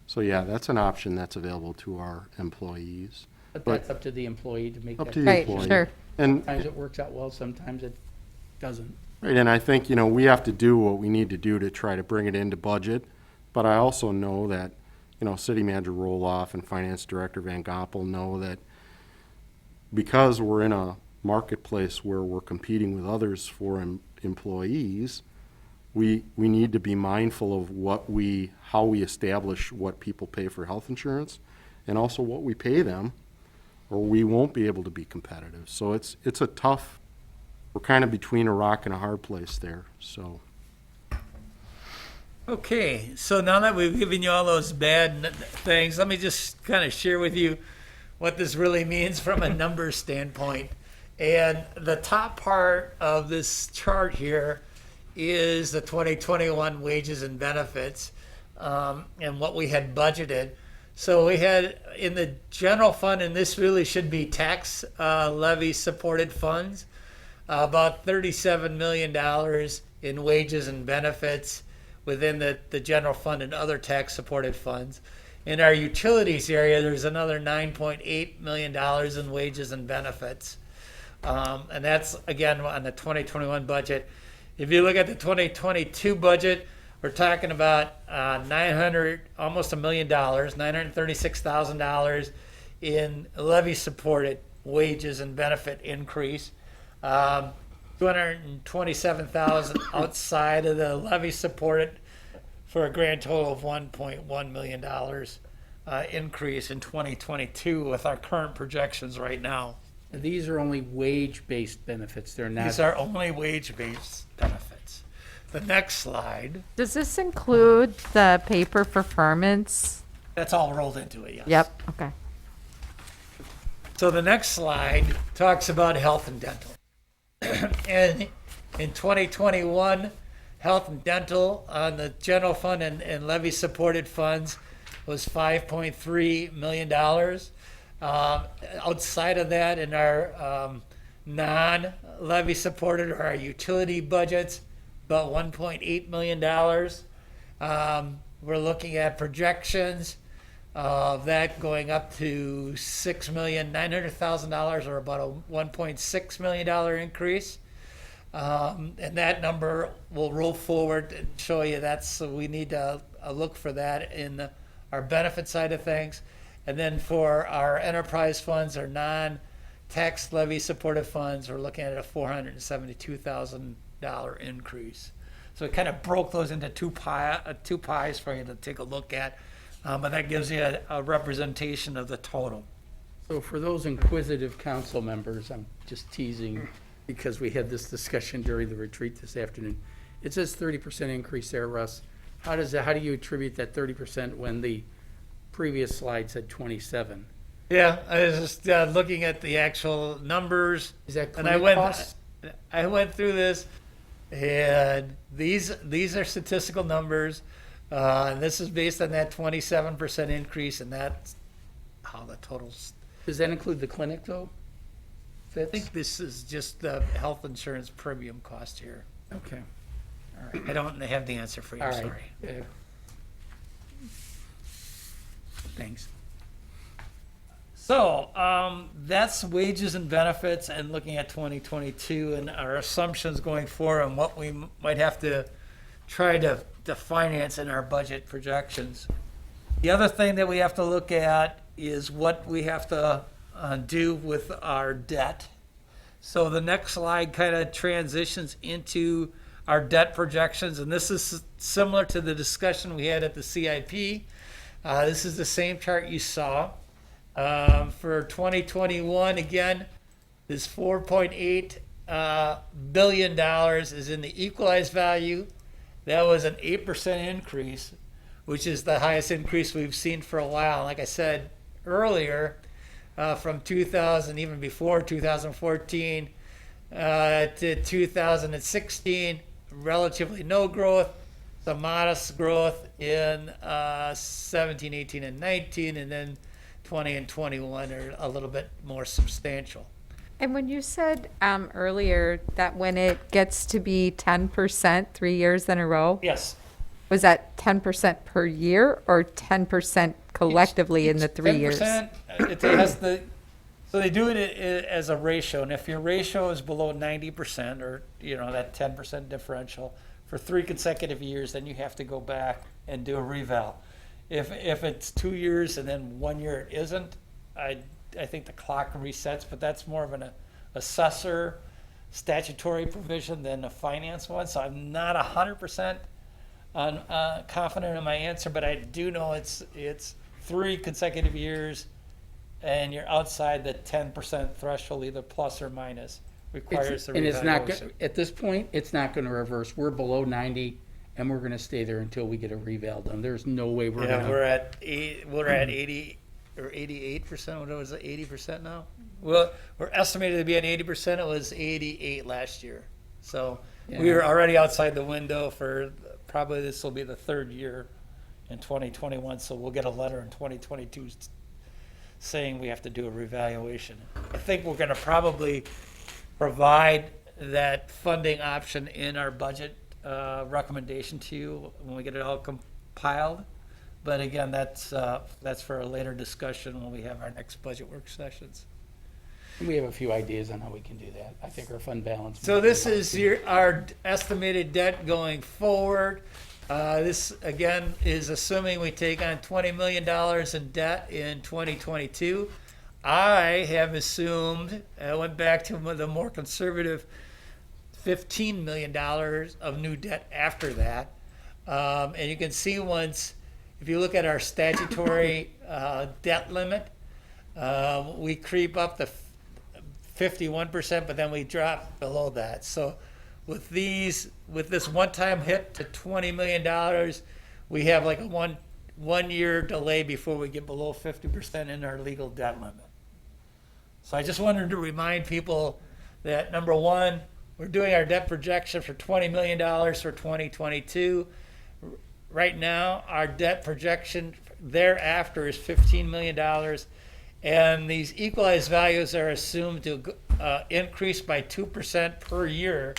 So yeah, that's an option that's available to our employees. But that's up to the employee to make Up that to the Right, employee. sure. And, Sometimes it works out well, sometimes it doesn't. right, and I think, we have to do what we need to do to try to bring it into budget. But I also know that, City Manager Roloff and Finance Director Van Gompel know that because we're in a marketplace where we're competing with others for employees, we need to be mindful of how we establish what people pay for health insurance and also what we pay them, or we won't be able to be competitive. So it's a tough, we're kind of between a rock and a hard place there, so. Okay, so now that we've given you all those bad things, let me just kind of share with you what this really means from a numbers standpoint. And the top part of this chart here is the 2021 wages and benefits, and what we had budgeted. So we had in the general fund, and this really should be tax levy supported funds, about $37 million in wages and benefits within the general fund and other tax supported funds. In our utilities area, there's another $9.8 million in wages and benefits. And that's, again, on the 2021 budget. If you look at the 2022 budget, we're talking about almost $1 million, $936,000 in levy-supported wages and benefit increase. 227,000 outside of the levy-supported, for a grand total of $1.1 million increase in 2022 with our current projections right now. These are only wage-based benefits, they're not. These are only wage-based benefits. The next slide, Does this include the pay per performance? that's all rolled into it, yes. Yep, okay. So the next slide talks about health and dental. And in 2021, health and dental on the general fund and levy supported funds was $5.3 million. Outside of that, in our non-levy supported or our utility budgets, about $1.8 million. We're looking at projections of that going up to $6,900,000, or about a $1.6 million increase. And that number will roll forward and show you so we need to look for that in our benefit side of things. And then for our enterprise funds, our non-tax levy supported funds, we're looking at a $472,000 increase. So it kind of broke those into two pies for you to take a look at. But that gives you a representation of the total. So for those inquisitive council members, I'm just teasing because we had this discussion during the retreat this afternoon. It says 30% increase there, Russ. How do you attribute that 30% when the previous slide said 27? Yeah, I was just looking at the actual numbers. Is that And clinic costs? I went through this, and these are statistical numbers. And this is based on that 27% increase, and that's how the totals. Does that include the clinic though? I think this is just the health insurance premium cost here. Okay, I don't have the answer for you, all right. sorry. Thanks. So that's wages and benefits, and looking at 2022 and our assumptions going forward and what we might have to try to finance in our budget projections. The other thing that we have to look at is what we have to do with our debt. So the next slide kind of transitions into our debt projections, and this is similar to the discussion we had at the CIP. This is the same chart you saw. For 2021, again, this $4.8 billion is in the equalized value. That was an 8% increase, which is the highest increase we've seen for a while. Like I said earlier, from 2000, even before 2014 to 2016, relatively no growth, some modest growth in 17, 18, and 19, and then 20 and 21 are a little bit more substantial. And when you said earlier that when it gets to be 10% 3 years in a row, Yes. was that 10% per year or 10% collectively in the 3 years? 10%, it has so they do it as a ratio, and if your ratio is below 90%, or that 10% differential for 3 consecutive years, then you have to go back and do a reval. If it's 2 years and then 1 year it isn't, I think the clock resets, but that's more of an assessor statutory provision than a finance one. So I'm not 100% confident in my answer, but I do know it's 3 consecutive years, and you're outside the 10% threshold, either plus or minus, requires the And it's not, revaluation. at this point, it's not gonna reverse. We're below 90 and we're gonna stay there until we get a reval done. There's no way we're Yeah, gonna. we're at 80 or 88%. What was it? 80% now. Well, we're estimated to be at 80%. It was 88 last year. So We were already outside the window for, probably this will be the third year in 2021, so we'll get a letter in 2022 saying we have to do a revaluation. I think we're gonna probably provide that funding option in our budget recommendation to you when we get it all compiled. But again, that's for a later discussion when we have our next budget work sessions. We have a few ideas on how we can do that. I think our fund balance. So this is our estimated debt going forward. This, again, is assuming we take on $20 million in debt in 2022. I have assumed, I went back to the more conservative $15 million of new debt after that. And you can see if you look at our statutory debt limit, we creep up to 51%, but then we drop below that. So with this one-time hit to $20 million, we have like a one year delay before we get below 50% in our legal debt limit. So I just wanted to remind people that, number one, we're doing our debt projection for $20 million for 2022. Right now, our debt projection thereafter is $15 million. And these equalized values are assumed to increase by 2% per year.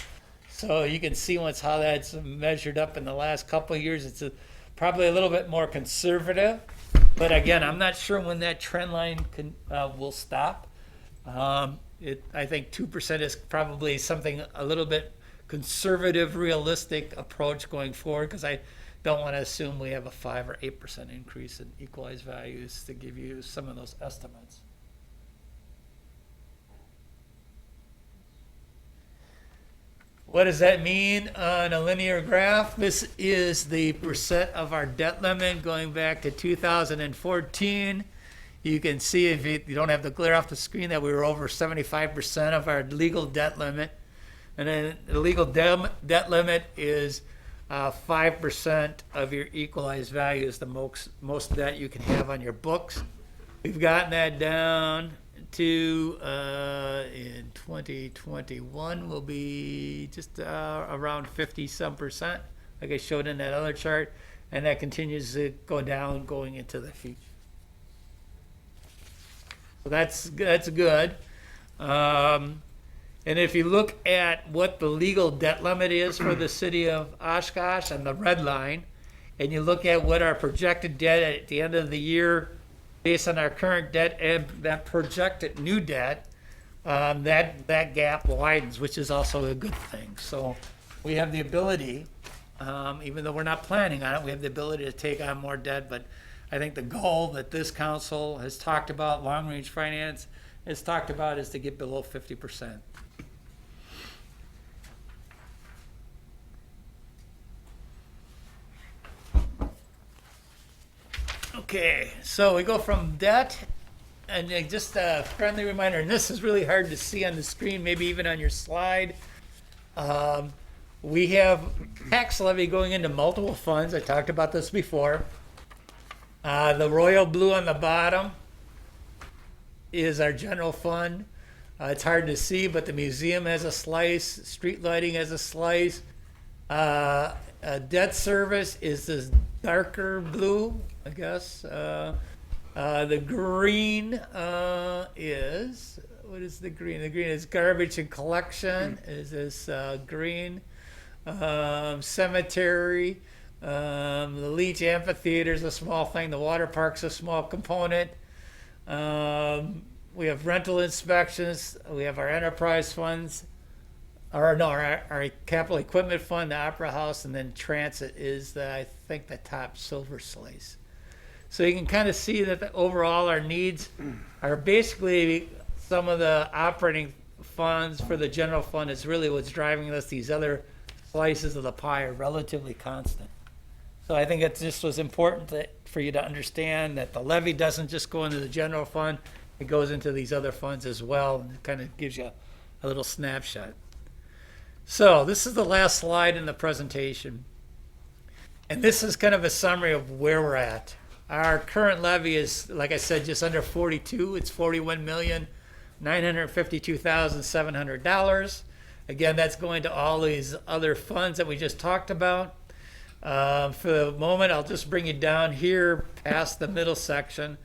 So you can see how that's measured up in the last couple of years. It's probably a little bit more conservative. But again, I'm not sure when that trend line will stop. I think 2% is probably something a little bit conservative, realistic approach going forward, because I don't want to assume we have a 5 or 8% increase in equalized values to give you some of those estimates. What does that mean on a linear graph? This is the percent of our debt limit going back to 2014. You can see, if you don't have the glare off the screen, that we were over 75% of our legal debt limit. And then the legal debt limit is 5% of your equalized value is the most debt you can have on your books. We've gotten that down to, in 2021, will be just around 50-some%, like I showed in that other chart. And that continues to go down going into the future. So that's good. And if you look at what the legal debt limit is for the city of Oshkosh on the red line, and you look at what our projected debt at the end of the year, based on our current debt and that projected new debt, that gap widens, which is also a good thing. So we have the ability, even though we're not planning on it, we have the ability to take on more debt. But I think the goal that this council has talked about, long-range finance has talked about, is to get below 50%. Okay, so we go from debt, and just a friendly reminder, and this is really hard to see on the screen, maybe even on your slide. We have tax levy going into multiple funds. I talked about this before. The royal blue on the bottom is our general fund. It's hard to see, but the museum has a slice, street lighting has a slice. Debt service is this darker blue, I guess. The green is, what is the green? The green is garbage and collection, is this green. Cemetery, the Leach Amphitheater is a small thing, the water park's a small component. We have rental inspections, we have our enterprise funds, our capital equipment fund, the Opera House, and then transit is, I think, the top silver slice. So you can kind of see that overall our needs are basically some of the operating funds for the general fund is really what's driving us. These other slices of the pie are relatively constant. So I think it just was important for you to understand that the levy doesn't just go into the general fund, it goes into these other funds as well, and it kind of gives you a little snapshot. So this is the last slide in the presentation. And this is kind of a summary of where we're at. Our current levy is, like I said, just under 42. It's $41,952,700. Again, that's going to all these other funds that we just talked about. For the moment, I'll just bring you down here past the middle section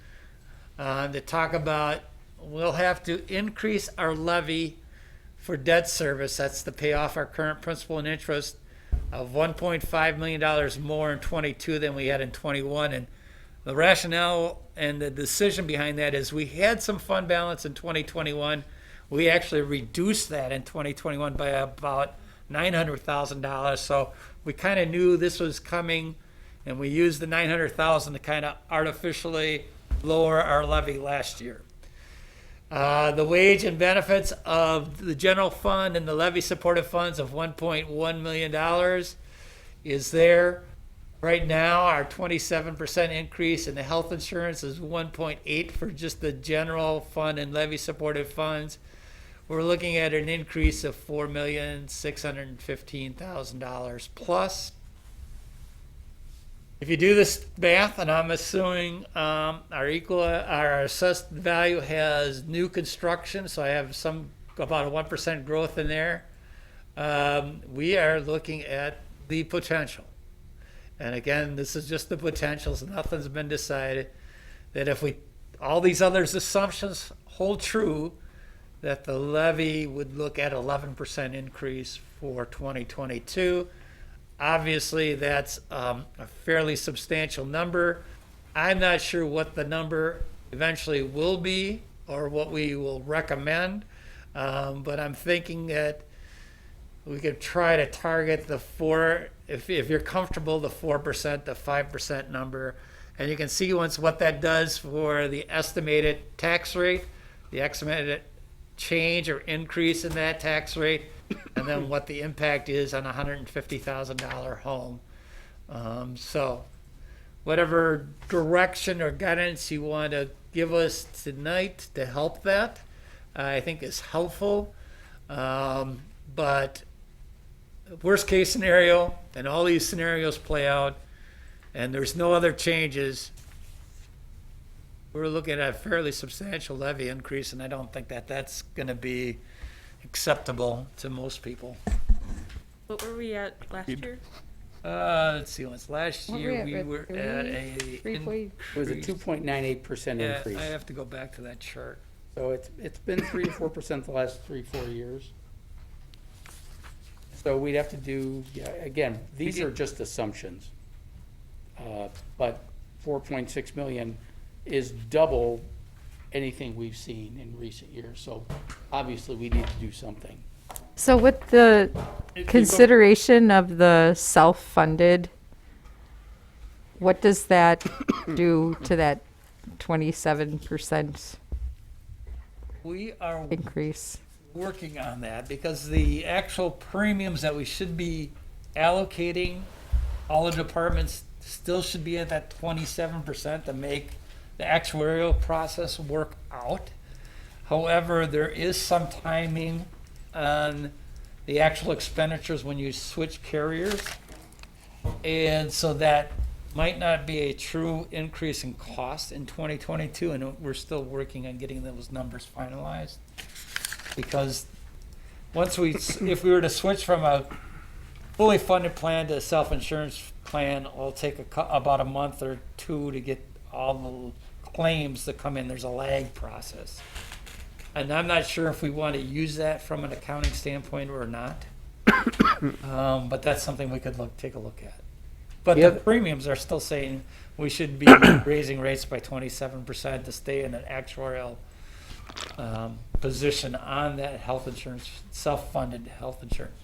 to talk about, we'll have to increase our levy for debt service. That's to pay off our current principal and interest of $1.5 million more in 22 than we had in 21. And the rationale and the decision behind that is we had some fund balance in 2021. We actually reduced that in 2021 by about $900,000. So we kind of knew this was coming, and we used the $900,000 to kind of artificially lower our levy last year. The wage and benefits of the general fund and the levy supportive funds of $1.1 million is there. Right now, our 27% increase in the health insurance is 1.8 for just the general fund and levy supportive funds. We're looking at an increase of $4,615,000 plus. If you do this math, and I'm assuming our assessed value has new construction, so I have about a 1% growth in there. We are looking at the potential. And again, this is just the potential, so nothing's been decided, that if all these other assumptions hold true, that the levy would look at 11% increase for 2022. Obviously, that's a fairly substantial number. I'm not sure what the number eventually will be or what we will recommend, but I'm thinking that we could try to target the if you're comfortable, the 4%, the 5% number. And you can see once what that does for the estimated tax rate, the estimated change or increase in that tax rate, and then what the impact is on a $150,000 home. So whatever direction or guidance you want to give us tonight to help that, I think is helpful. But worst case scenario, and all these scenarios play out, and there's no other changes, we're looking at a fairly substantial levy increase, and I don't think that that's going to be acceptable to most people. What were we at last year? Let's see, last What year were we were at a Three It was a 2.98% Yeah, increase. I have to go back to that chart. So it's been 3 to 4% the last 3-4 years. So we'd have to do, again, these are just assumptions. But 4.6 million is double anything we've seen in recent years. So obviously we need to do something. So with the If you go- consideration of the self-funded, what does that do to that 27% We are increase? working on that because the actual premiums that we should be allocating, all the departments still should be at that 27% to make the actuarial process work out. However, there is some timing on the actual expenditures when you switch carriers. And so that might not be a true increase in cost in 2022, and we're still working on getting those numbers finalized. Because if we were to switch from a fully funded plan to a self-insurance plan, it'll take about a month or two to get all the claims that come in. There's a lag process. And I'm not sure if we want to use that from an accounting standpoint or not. But that's something we could take a look at. But the premiums are still saying we should be raising rates by 27% to stay in an actuarial position on that health insurance, self-funded health insurance.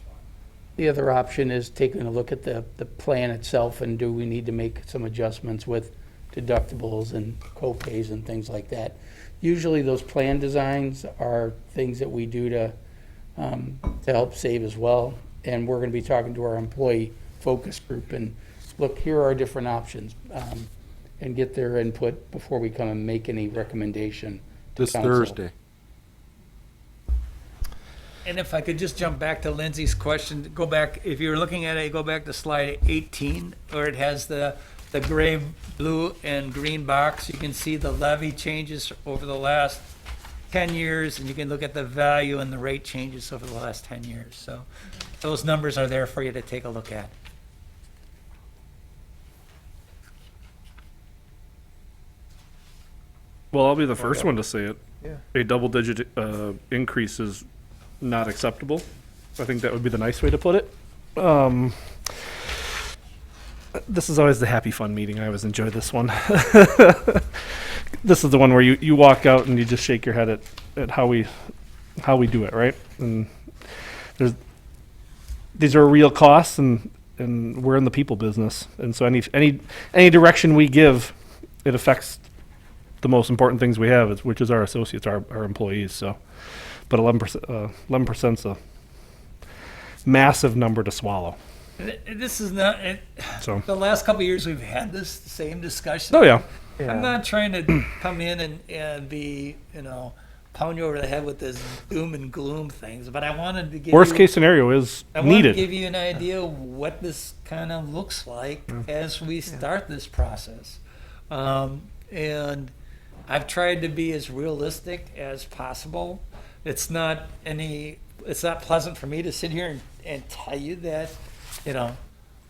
The other option is taking a look at the plan itself and do we need to make some adjustments with deductibles and co-pays and things like that. Usually those plan designs are things that we do to help save as well. And we're going to be talking to our employee focus group and look, here are different options and get their input before we come and make any recommendation to This council. Thursday. And if I could just jump back to Lindsay's question, go back, if you're looking at it, go back to slide 18, where it has the gray, blue, and green box. You can see the levy changes over the last 10 years, and you can look at the value and the rate changes over the last 10 years. So those numbers are there for you to take a look at. Well, I'll be the first one to say it. Yeah. A double-digit increase is not acceptable. I think that would be the nice way to put it. This is always the happy fun meeting. I always enjoy this one. This is the one where you walk out and you just shake your head at how we do it, right? And these are real costs, and we're in the people business, and so any direction we give, it affects the most important things we have, which is our associates, our employees. So, but 11%'s a massive number to swallow. This is not, So, the last couple of years we've had this same discussion. oh yeah, I'm not trying to come in and be, pound you over the head with this doom and gloom things, but I wanted to give worst you, case scenario is I wanted to needed. give you an idea of what this kind of looks like as we start this process. And I've tried to be as realistic as possible. It's not pleasant for me to sit here and tell you that,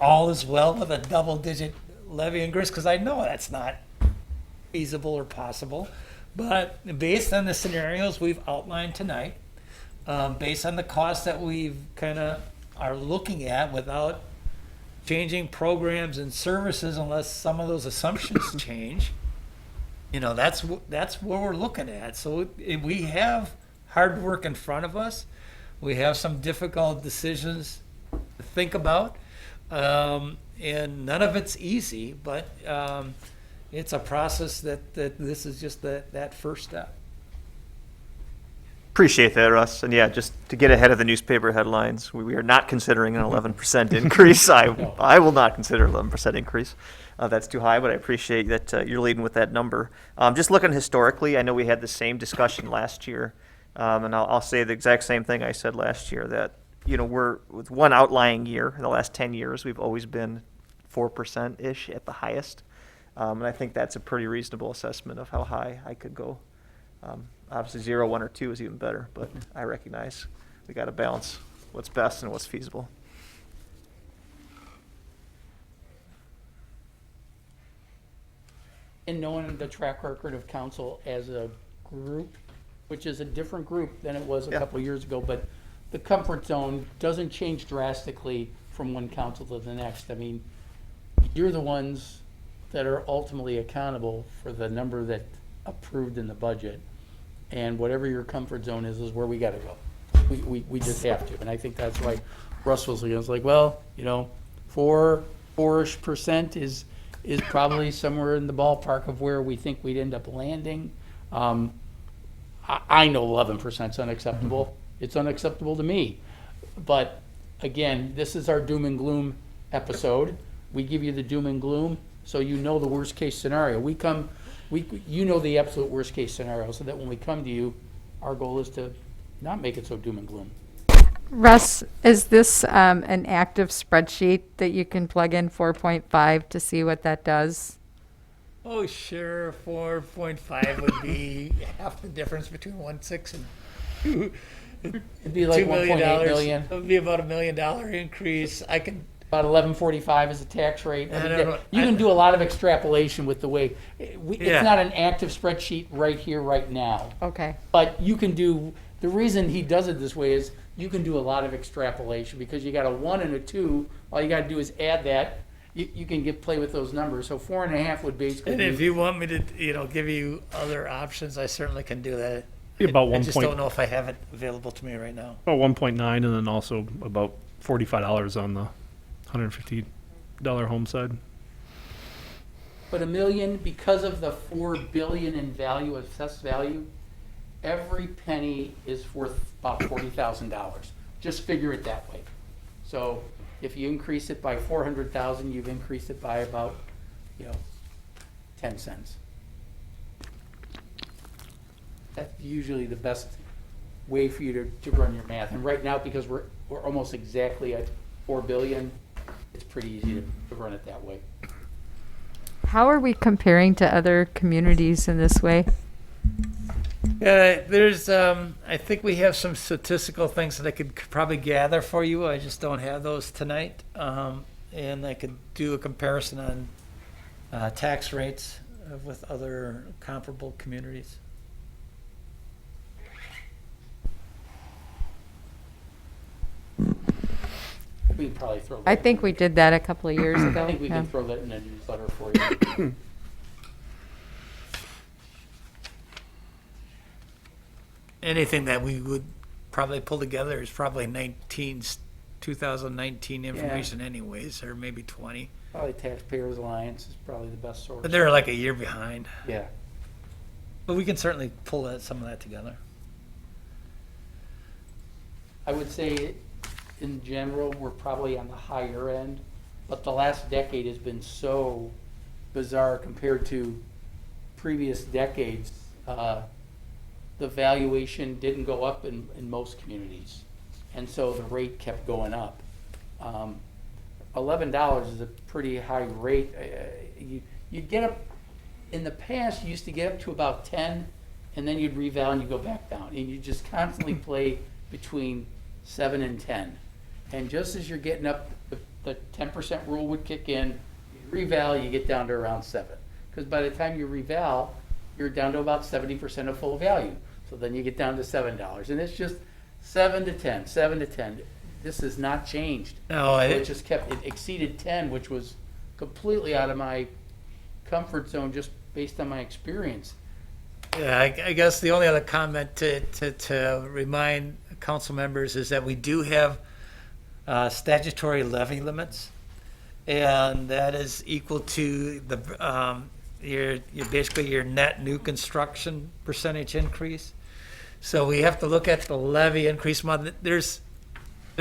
all is well with a double-digit levy increase, because I know that's not feasible or possible. But based on the scenarios we've outlined tonight, based on the costs that we've kind of are looking at without changing programs and services unless some of those assumptions change, that's what we're looking at. So we have hard work in front of us. We have some difficult decisions to think about, and none of it's easy, but it's a process that this is just that first step. Appreciate that, Russ. And yeah, just to get ahead of the newspaper headlines, we are not considering an 11% increase. I will not consider 11% increase. That's too high, but I appreciate that you're leading with that number. Just looking historically, I know we had the same discussion last year, and I'll say the exact same thing I said last year, that we're with one outlying year in the last 10 years, we've always been 4%-ish at the highest. And I think that's a pretty reasonable assessment of how high I could go. Obviously 0, 1, or 2 is even better, but I recognize we got to balance what's best and what's feasible. And knowing the track record of council as a group, which is a different group than it was a couple of years ago, but the comfort zone doesn't change drastically from one council to the next. I mean, you're the ones that are ultimately accountable for the number that approved in the budget. And whatever your comfort zone is where we gotta go. We just have to. And I think that's why Russ was like, well, 4-ish% is probably somewhere in the ballpark of where we think we'd end up landing. I know 11% is unacceptable. It's unacceptable to me. But again, this is our doom and gloom episode. We give you the doom and gloom, so you know the worst case scenario. You know the absolute worst case scenario, so that when we come to you, our goal is to not make it so doom and gloom. Russ, is this an active spreadsheet that you can plug in 4.5 to see what that does? Oh, sure, 4.5 would be half the difference between 1.6 and 2. It'd be like $2 million. $1.8 million. It would be about $1 million increase. I can. About 11.45 is the tax rate. I don't know. You can do a lot of extrapolation with the way, Yeah. it's not an active spreadsheet right here, right now. Okay. But you can do, the reason he does it this way is you can do a lot of extrapolation because you got a 1 and a 2. All you got to do is add that. You can play with those numbers. So 4.5 would basically And be. if you want me to, give you other options, I certainly can do that. About I just 1 don't know if I have it available to me right now. About 1.9, and then also about $45 on the $150 home side. But $1 million, because of the $4 billion in value, assessed value, every penny is worth about $40,000. Just figure it that way. So if you increase it by 400,000, you've increased it by about, 10 cents. That's usually the best way for you to run your math. And right now, because we're almost exactly at 4 billion, it's pretty easy to run it that way. How are we comparing to other communities in this way? There's, I think we have some statistical things that I could probably gather for you. I just don't have those tonight. And I could do a comparison on tax rates with other comparable communities. We can probably throw that. I think we did that a couple of years ago. I think we yeah. can throw that in a newsletter for you. Anything that we would probably pull together is probably 2019 information anyways, or maybe 20. Probably Taxpayers Alliance is probably the best source. But they're like a year behind. Yeah. But we can certainly pull some of that together. I would say in general, we're probably on the higher end, but the last decade has been so bizarre compared to previous decades. The valuation didn't go up in most communities, and so the rate kept going up. $11 is a pretty high rate. You get up, in the past, you used to get up to about 10, and then you'd reval and you go back down, and you just constantly play between 7 and 10. And just as you're getting up, the 10% rule would kick in, you reval, you get down to around 7. Because by the time you reval, you're down to about 70% of full value. So then you get down to $7. And it's just 7 to 10, 7 to 10. This has not changed. No, So it just kept, it exceeded 10, which was completely out of my comfort zone just based on my experience. Yeah, I guess the only other comment to remind council members is that we do have statutory levy limits, and that is equal to the your basically your net new construction percentage increase. So we have to look at the levy increase amount. There's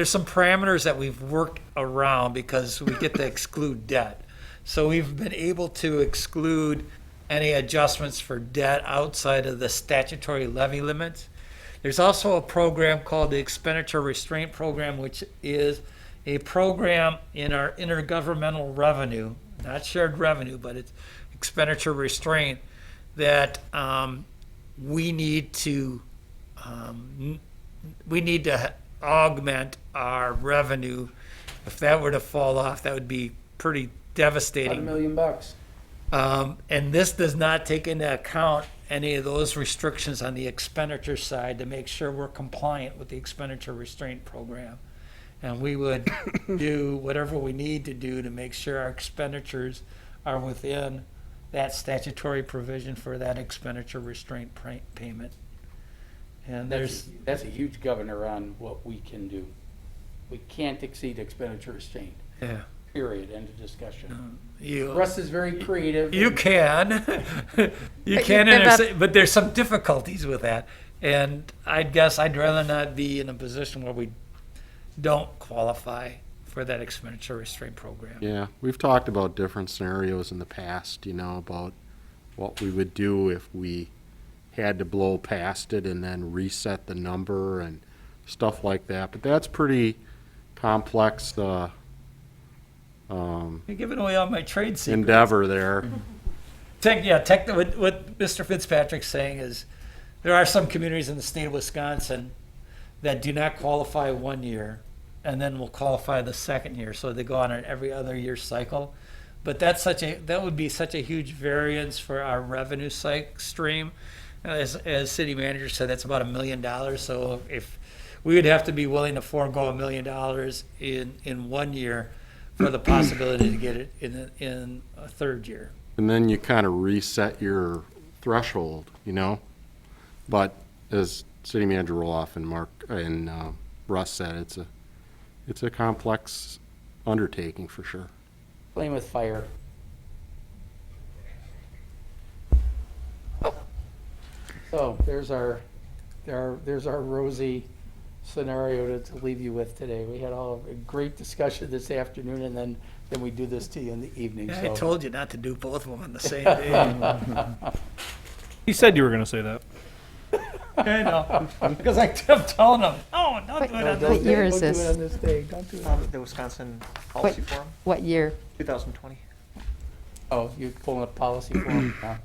some parameters that we've worked around because we get to exclude debt. So we've been able to exclude any adjustments for debt outside of the statutory levy limits. There's also a program called the Expenditure Restraint Program, which is a program in our intergovernmental revenue, not shared revenue, but it's expenditure restraint, that we need to augment our revenue. If that were to fall off, that would be pretty About devastating. $1 million. And this does not take into account any of those restrictions on the expenditure side to make sure we're compliant with the expenditure restraint program. And we would do whatever we need to do to make sure our expenditures are within that statutory provision for that expenditure restraint payment. And That's a huge governor on what we can do. We can't exceed expenditure restraint, yeah, period, end of discussion. you. Russ is very creative. You can, you can, but there's some difficulties with that. And I guess I'd rather not be in a position where we don't qualify for that expenditure restraint program. Yeah, we've talked about different scenarios in the past, about what we would do if we had to blow past it and then reset the number and stuff like that. But that's pretty complex You're giving away all my trade secrets. endeavor there. What Mr. Fitzpatrick's saying is there are some communities in the state of Wisconsin that do not qualify 1 year and then will qualify the second year. So they go on an every other year cycle. But that would be such a huge variance for our revenue stream. As city manager said, that's about $1 million. So if we would have to be willing to forego $1 million in 1 year for the possibility to get it in a third year. And then you kind of reset your threshold, But as City Manager Roloff and Mark and Russ said, it's a complex undertaking for sure. Playing with fire. So there's our rosy scenario to leave you with today. We had a great discussion this afternoon, and then we do this to you in the evening. I So. told you not to do both of them on the same day. You said you were going to say that. I know, because I kept telling them, "Oh, don't do it on What this year day." is Don't do this? it on this day. Don't do it. The Wisconsin Policy Forum, What year? 2020. Oh, you're pulling up policy for them now.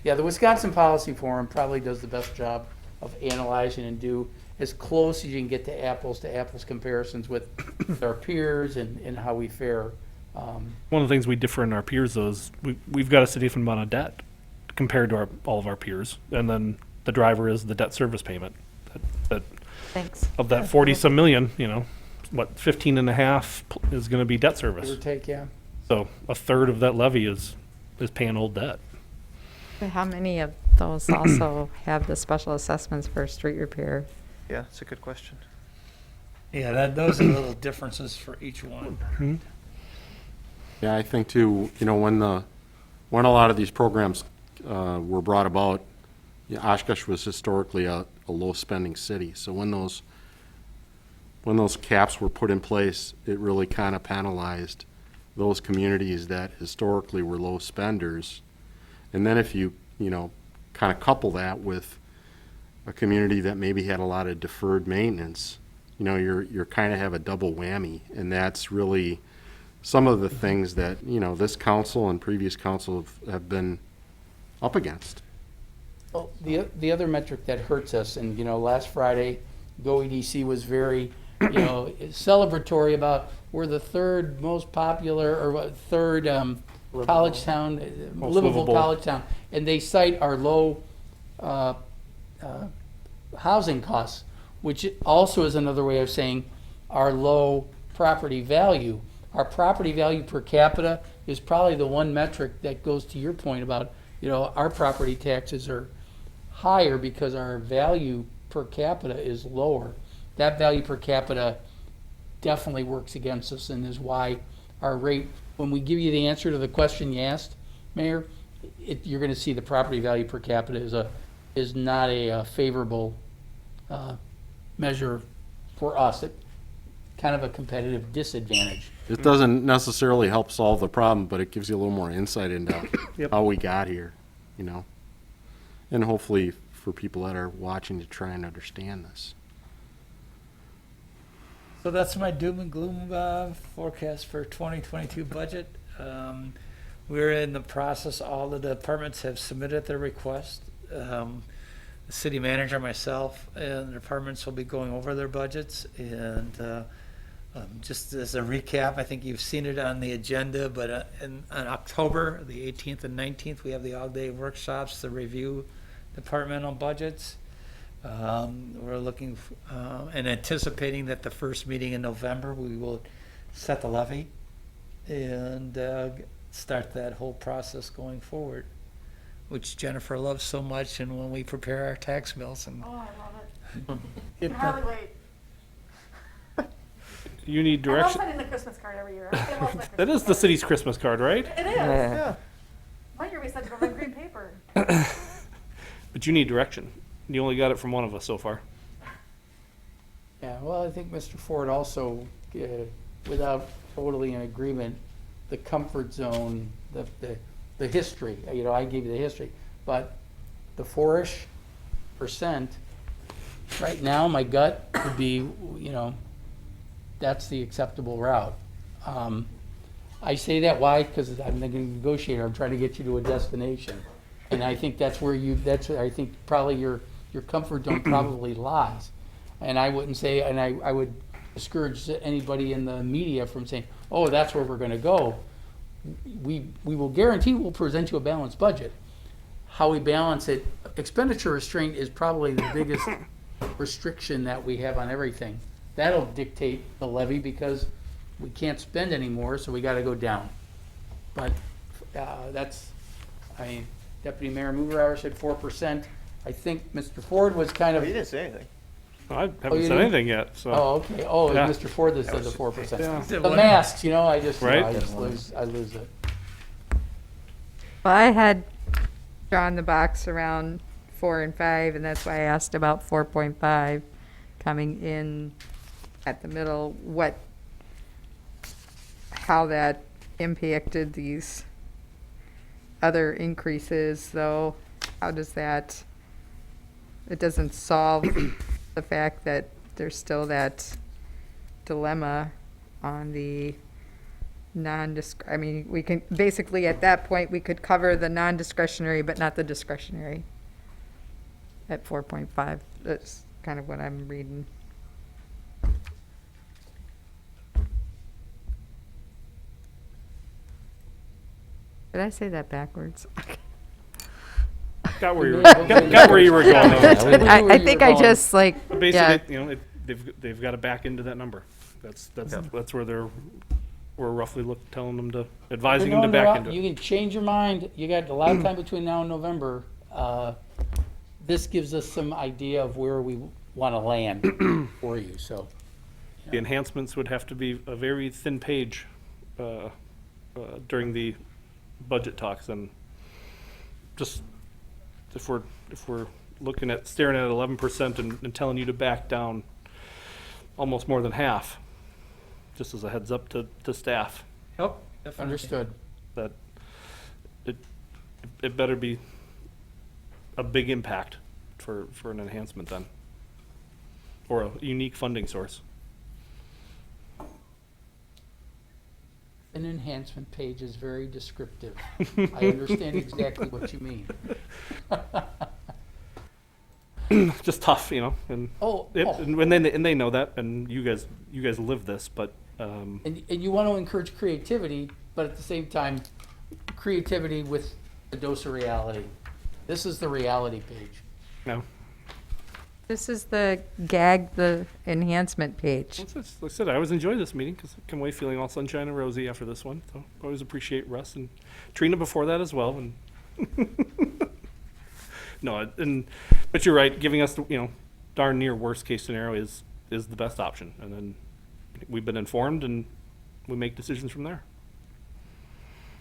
Yeah, the Wisconsin Policy Forum probably does the best job of analyzing and do as close as you can get to apples comparisons with our peers and how we fare. One of the things we differ in our peers though is we've got a significant amount of debt compared to all of our peers. And then the driver is the debt service payment. That Thanks. of that 40 some million, what, 15 and a half is going to be debt Give service. or take, yeah. So a third of that levy is paying old debt. But how many of those also have the special assessments for street repair? Yeah, it's a good question. Yeah, those are little differences for each one. Yeah, I think too, when a lot of these programs were brought about, Oshkosh was historically a low-spending city. So when those caps were put in place, it really kind of penalized those communities that historically were low spenders. And then if you, kind of couple that with a community that maybe had a lot of deferred maintenance, you're kind of have a double whammy. And that's really some of the things that, this council and previous council have been up against. Well, the other metric that hurts us, and, last Friday, GoEDC was very, celebratory about we're the third most popular, or third college town, Most livable livable. college town. And they cite our low housing costs, which also is another way of saying our low property value. Our property value per capita is probably the one metric that goes to your point about, our property taxes are higher because our value per capita is lower. That value per capita definitely works against us and is why our rate, when we give you the answer to the question you asked, Mayor, you're going to see the property value per capita is not a favorable measure for us. It kind of a competitive disadvantage. It doesn't necessarily help solve the problem, but it gives you a little more insight into how we got here, and hopefully for people that are watching to try and understand this. So that's my doom and gloom forecast for 2022 budget. We're in the process, all the departments have submitted their request. The city manager, myself, and the departments will be going over their budgets. And just as a recap, I think you've seen it on the agenda, but on October, the 18th and 19th, we have the all-day workshops to review departmental budgets. We're looking and anticipating that the first meeting in November, we will set the levy and start that whole process going forward, which Jennifer loves so much, and when we prepare our tax bills and Oh, I love it. get Can hardly the, wait. You need I love direction. sending the Christmas card every year. I love my That is the Christmas city's Christmas card, right? card. It is. Yeah. One year we sent it on green paper. But you need direction. You only got it from one of us so far. Yeah, well, I think Mr. Ford also, without totally in agreement, the comfort zone, the history, I gave you the history, but the 4-ish%, right now, my gut would be, that's the acceptable route. I say that, why? Because I'm the negotiator, I'm trying to get you to a destination. And I think that's where I think probably your comfort zone probably lies. And I wouldn't say, and I would discourage anybody in the media from saying, oh, that's where we're gonna go. We will guarantee we'll present you a balanced budget. How we balance it, expenditure restraint is probably the biggest restriction that we have on everything. That'll dictate the levy because we can't spend anymore, so we gotta go down. But Deputy Mayor Moverhour said 4%. I think Mr. Ford was kind Oh, of. you didn't say anything. I haven't you said didn't? anything yet. So Oh, okay. Oh, Yeah. Mr. Ford that said the 4%. Yeah. The masks, I just Right. lose it. Well, I had drawn the box around 4 and 5, and that's why I asked about 4.5 coming in at the middle. How that impacted these other increases, though. How does that? It doesn't solve the fact that there's still that dilemma on the I mean, we can, basically at that point, we could cover the non-discretionary, but not the discretionary at 4.5. That's kind of what I'm reading. Did I say that backwards? Got where you were, got where you were going. though. I think I just like, yeah. Basically, you know, they've got to back into that number. That's where we're roughly telling them to, advising them to back into You it. can change your mind. You got a lot of time between now and November. This gives us some idea of where we want to land for you, so. The enhancements would have to be a very thin page during the budget talks, and just if we're looking at staring at 11% and telling you to back down almost more than half, just as a heads up to staff, Yep. Understood. that it better be a big impact for an enhancement then, or a unique funding source. An enhancement page is very descriptive. I understand exactly what you mean. Just tough, you know, and and they know that, and you guys live this, but And you want to encourage creativity, but at the same time, creativity with a dose of reality. This is the reality page. no. This is the enhancement page. Like I said, I always enjoy this meeting because I come away feeling all sunshine and rosy after this one. So I always appreciate Russ and Trina before that as well. And no, but you're right. Giving us, darn near worst case scenario is the best option. And then we've been informed and we make decisions from there.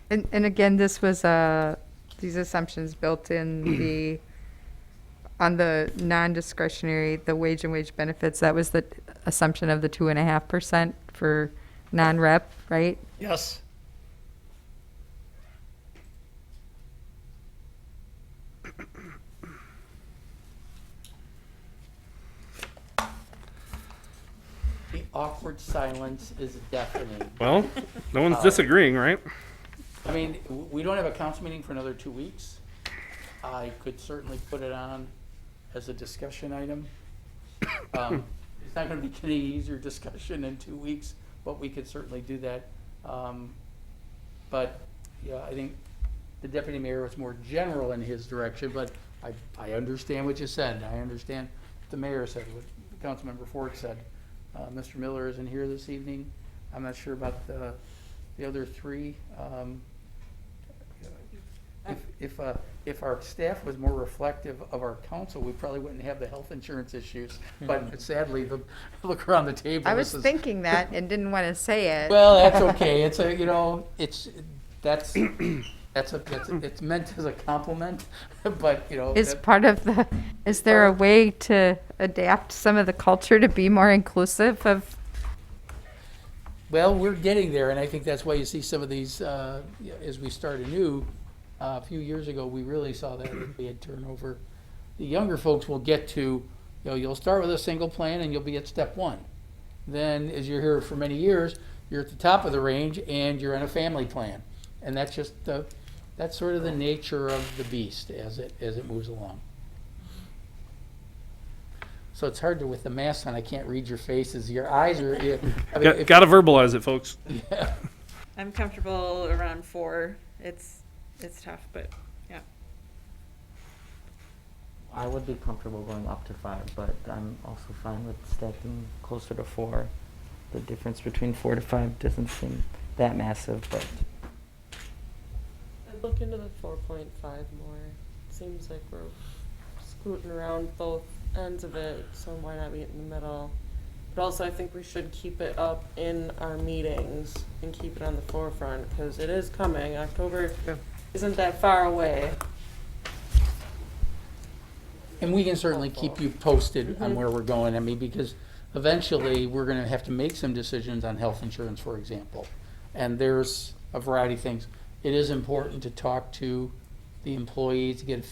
And again, this was, these assumptions built in on the non-discretionary, the wage and wage benefits, that was the assumption of the 2.5% for non-rep, right? Yes. The awkward silence is deafening. Well, no one's disagreeing, right? I mean, we don't have a council meeting for another 2 weeks. I could certainly put it on as a discussion item. It's not gonna be any easier discussion in 2 weeks, but we could certainly do that. But, yeah, I think the deputy mayor was more general in his direction, but I understand what you said. I understand what the mayor said, what Councilmember Ford said. Mr. Miller isn't here this evening. I'm not sure about the other three. If our staff was more reflective of our council, we probably wouldn't have the health insurance issues. But sadly, look around the table. I was thinking that and didn't want to say it. Well, that's okay. It's it's meant as a compliment, but Is part of is there a way to adapt some of the culture to be more inclusive of? Well, we're getting there, and I think that's why you see some of these, as we start anew. A few years ago, we really saw that we had turnover. The younger folks will get to, you'll start with a single plan and you'll be at step one. Then, as you're here for many years, you're at the top of the range and you're on a family plan. And that's just that's sort of the nature of the beast as it moves along. So it's hard with the mask on. I can't read your faces. Your eyes are. Got to verbalize it, folks. Yeah. I'm comfortable around 4. It's tough, but yeah. I would be comfortable going up to 5, but I'm also fine with stacking closer to 4. The difference between 4 to 5 doesn't seem that massive, but I'd look into the 4.5 more. Seems like we're scooting around both ends of it, so why not be in the middle? But also, I think we should keep it up in our meetings and keep it on the forefront, because it is coming. October isn't that far away. And we can certainly keep you posted on where we're going. I mean, because eventually we're going to have to make some decisions on health insurance, for example. And there's a variety of things. It is important to talk to the employees to get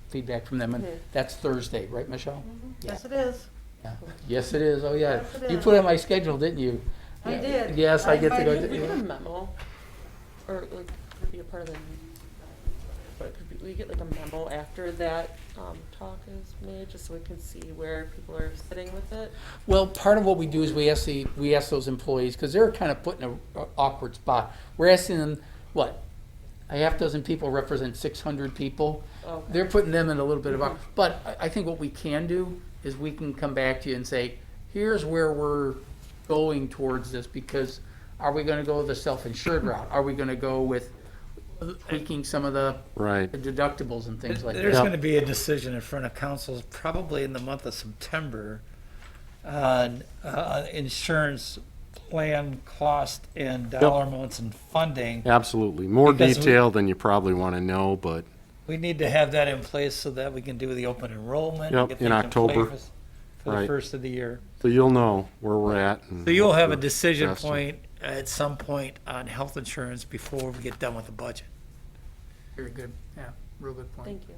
feedback from them. And that's Thursday, right, Michelle? Yes, it is. Yeah. Yes, it is. Oh, yeah. Yes, it You is. put it on my schedule, didn't you? I did. Yes, I get to go. Could we get a memo, or like, could be a part of the, but could we get like a memo after that, talk is made, just so we can see where people are sitting with it? Well, part of what we do is we ask those employees, because they're kind of put in a awkward spot. We're asking them, what, a half dozen people represent 600 people. Okay. They're putting them in a little bit of a, but I think what we can do is we can come back to you and say, here's where we're going towards this, because are we gonna go the self-insured route? Are we gonna go with tweaking some of the Right. deductibles and things like that? There's Yep. going to be a decision in front of council probably in the month of September on insurance plan cost and dollar amounts and funding. Absolutely. More Because we- detail than you probably want to know, but We need to have that in place so that we can do the open enrollment. Yep, get in things October. place For the Right. first of the year. so you'll know where we're at. and So you'll have a what we're decision suggesting. point at some point on health insurance before we get done with the budget. Very good, yeah, real good point. Thank you.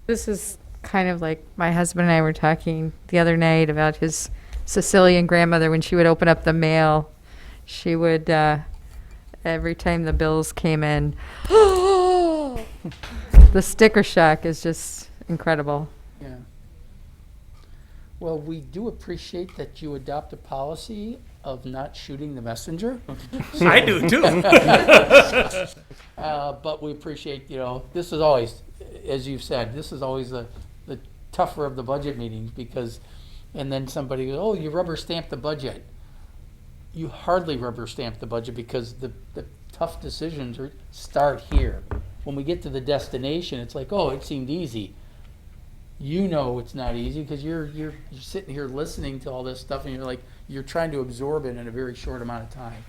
This is kind of like my husband and I were talking the other night about his Sicilian grandmother. When she would open up the mail, she would, every time the bills came in, the sticker shock is just incredible. Yeah. Well, we do appreciate that you adopt a policy of not shooting the messenger. I do too. But we appreciate, this is always, as you've said, this is always the tougher of the budget meetings, because, and then somebody goes, oh, you rubber stamp the budget. You hardly rubber stamp the budget, because the tough decisions start here. When we get to the destination, it's like, oh, it seemed easy. You know it's not easy, because you're sitting here listening to all this stuff, and you're trying to absorb it in a very short amount of time.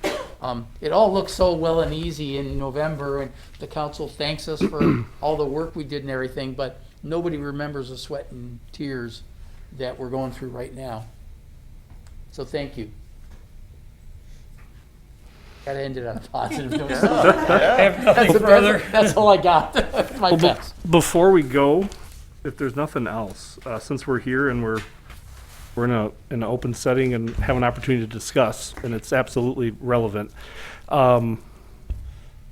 It all looks so well and easy in November, and the council thanks us for all the work we did and everything, but nobody remembers the sweat and tears that we're going through right now. So thank you. Gotta end it on a positive note. I have nothing further. That's all I got. That's my best. Before we go, if there's nothing else, since we're here and we're in an open setting and have an opportunity to discuss, and it's absolutely relevant,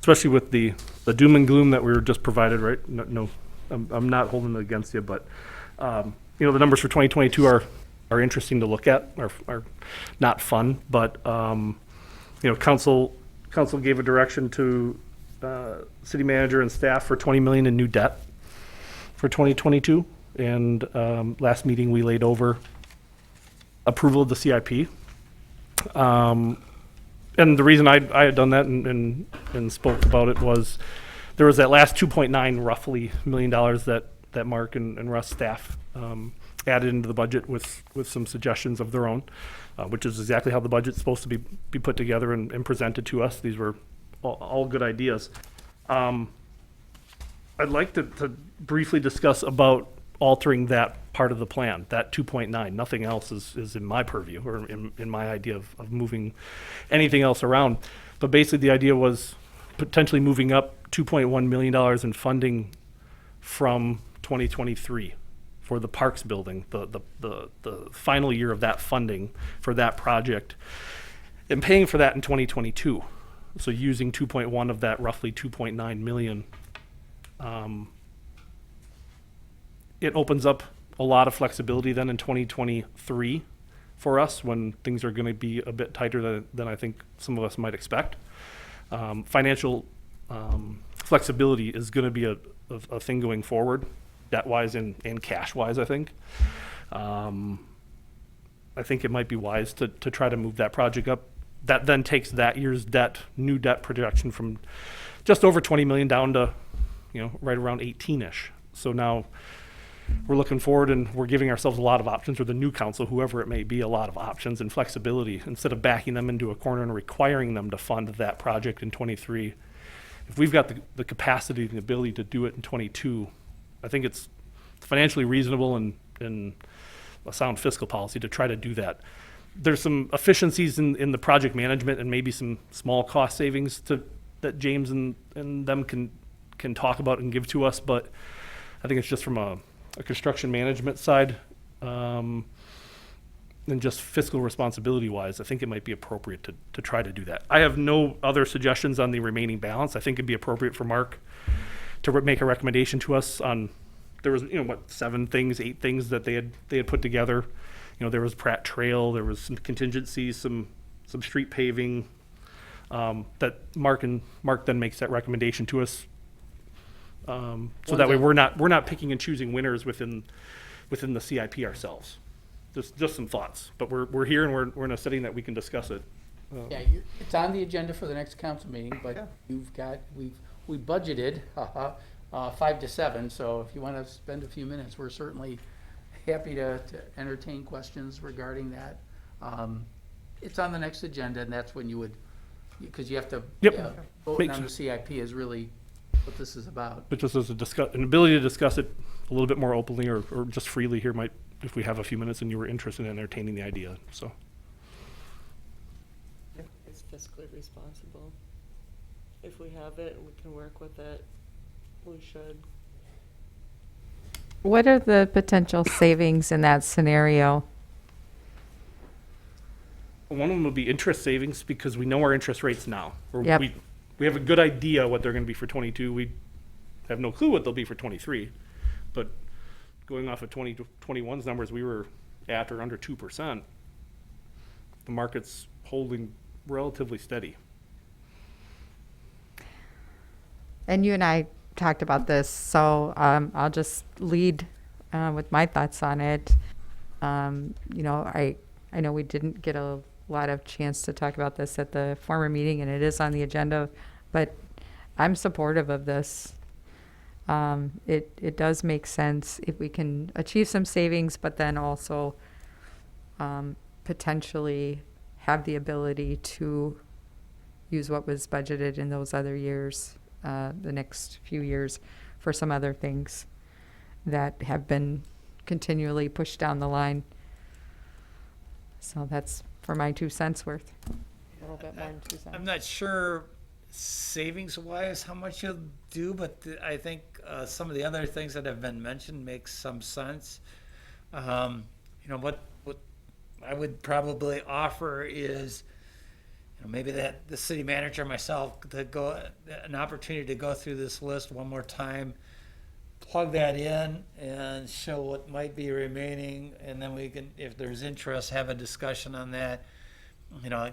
especially with the doom and gloom that we were just provided, right? No, I'm not holding it against you, but the numbers for 2022 are interesting to look at, are not fun, but council gave a direction to city manager and staff for $20 million in new debt for 2022, and last meeting we laid over approval of the CIP. And the reason I had done that and spoke about it was there was that last 2.9 roughly $1 million that Mark and Russ staff added into the budget with some suggestions of their own, which is exactly how the budget's supposed to be put together and presented to us. These were all good ideas. I'd like to briefly discuss about altering that part of the plan, that 2.9. Nothing else is in my purview or in my idea of moving anything else around. But basically the idea was potentially moving up $2.1 million in funding from 2023 for the parks building, the final year of that funding for that project, and paying for that in 2022. So using 2.1 of that roughly 2.9 million. It opens up a lot of flexibility then in 2023 for us, when things are going to be a bit tighter than I think some of us might expect. Financial flexibility is going to be a thing going forward, debt-wise and cash-wise, I think. I think it might be wise to try to move that project up. That then takes that year's new debt projection from just over 20 million down to, right around 18-ish. So now we're looking forward and we're giving ourselves a lot of options, or the new council, whoever it may be, a lot of options and flexibility, instead of backing them into a corner and requiring them to fund that project in 23. If we've got the capacity and the ability to do it in 22, I think it's financially reasonable and a sound fiscal policy to try to do that. There's some efficiencies in the project management and maybe some small cost savings that James and them can talk about and give to us, but I think it's just from a construction management side. and just fiscal responsibility wise, I think it might be appropriate to try to do that. I have no other suggestions on the remaining balance. I think it'd be appropriate for Mark to make a recommendation to us on, there was, 8 things that they had put together. There was Pratt Trail, there was some contingencies, some street paving, that Mark then makes that recommendation to us. So that way we're not picking and choosing winners within the CIP ourselves. Just some thoughts, but we're here and we're in a setting that we can discuss it. Yeah, it's on the agenda for the next council meeting, but we budgeted, 5 to 7, so if you want to spend a few minutes, we're certainly happy to entertain questions regarding that. It's on the next agenda, and that's when you would, because you have to, Yep. voting Makes on the CIP is really what this is about. But just as an ability to discuss it a little bit more openly or just freely here might, if we have a few minutes and you were interested in entertaining the idea, so. It's fiscally responsible. If we have it and we can work with it, we should. What are the potential savings in that scenario? One of them would be interest savings because we know our interest rates now. Or Yep. We have a good idea what they're going to be for 22. We have no clue what they'll be for 23. But going off of 2021's numbers, we were at or under 2%. The market's holding relatively steady. And you and I talked about this, so I'll just lead with my thoughts on it. I know we didn't get a lot of chance to talk about this at the former meeting, and it is on the agenda, but I'm supportive of this. It does make sense if we can achieve some savings, but then also potentially have the ability to use what was budgeted in those other years, the next few years, for some other things that have been continually pushed down the line. So that's for my 2 cents worth. A little bit more than 2 cents. I'm not sure savings wise how much you'll do, but I think some of the other things that have been mentioned make some sense. What I would probably offer is, maybe that the city manager, myself, to go an opportunity to go through this list one more time, plug that in and show what might be remaining, and then we can, if there's interest, have a discussion on that.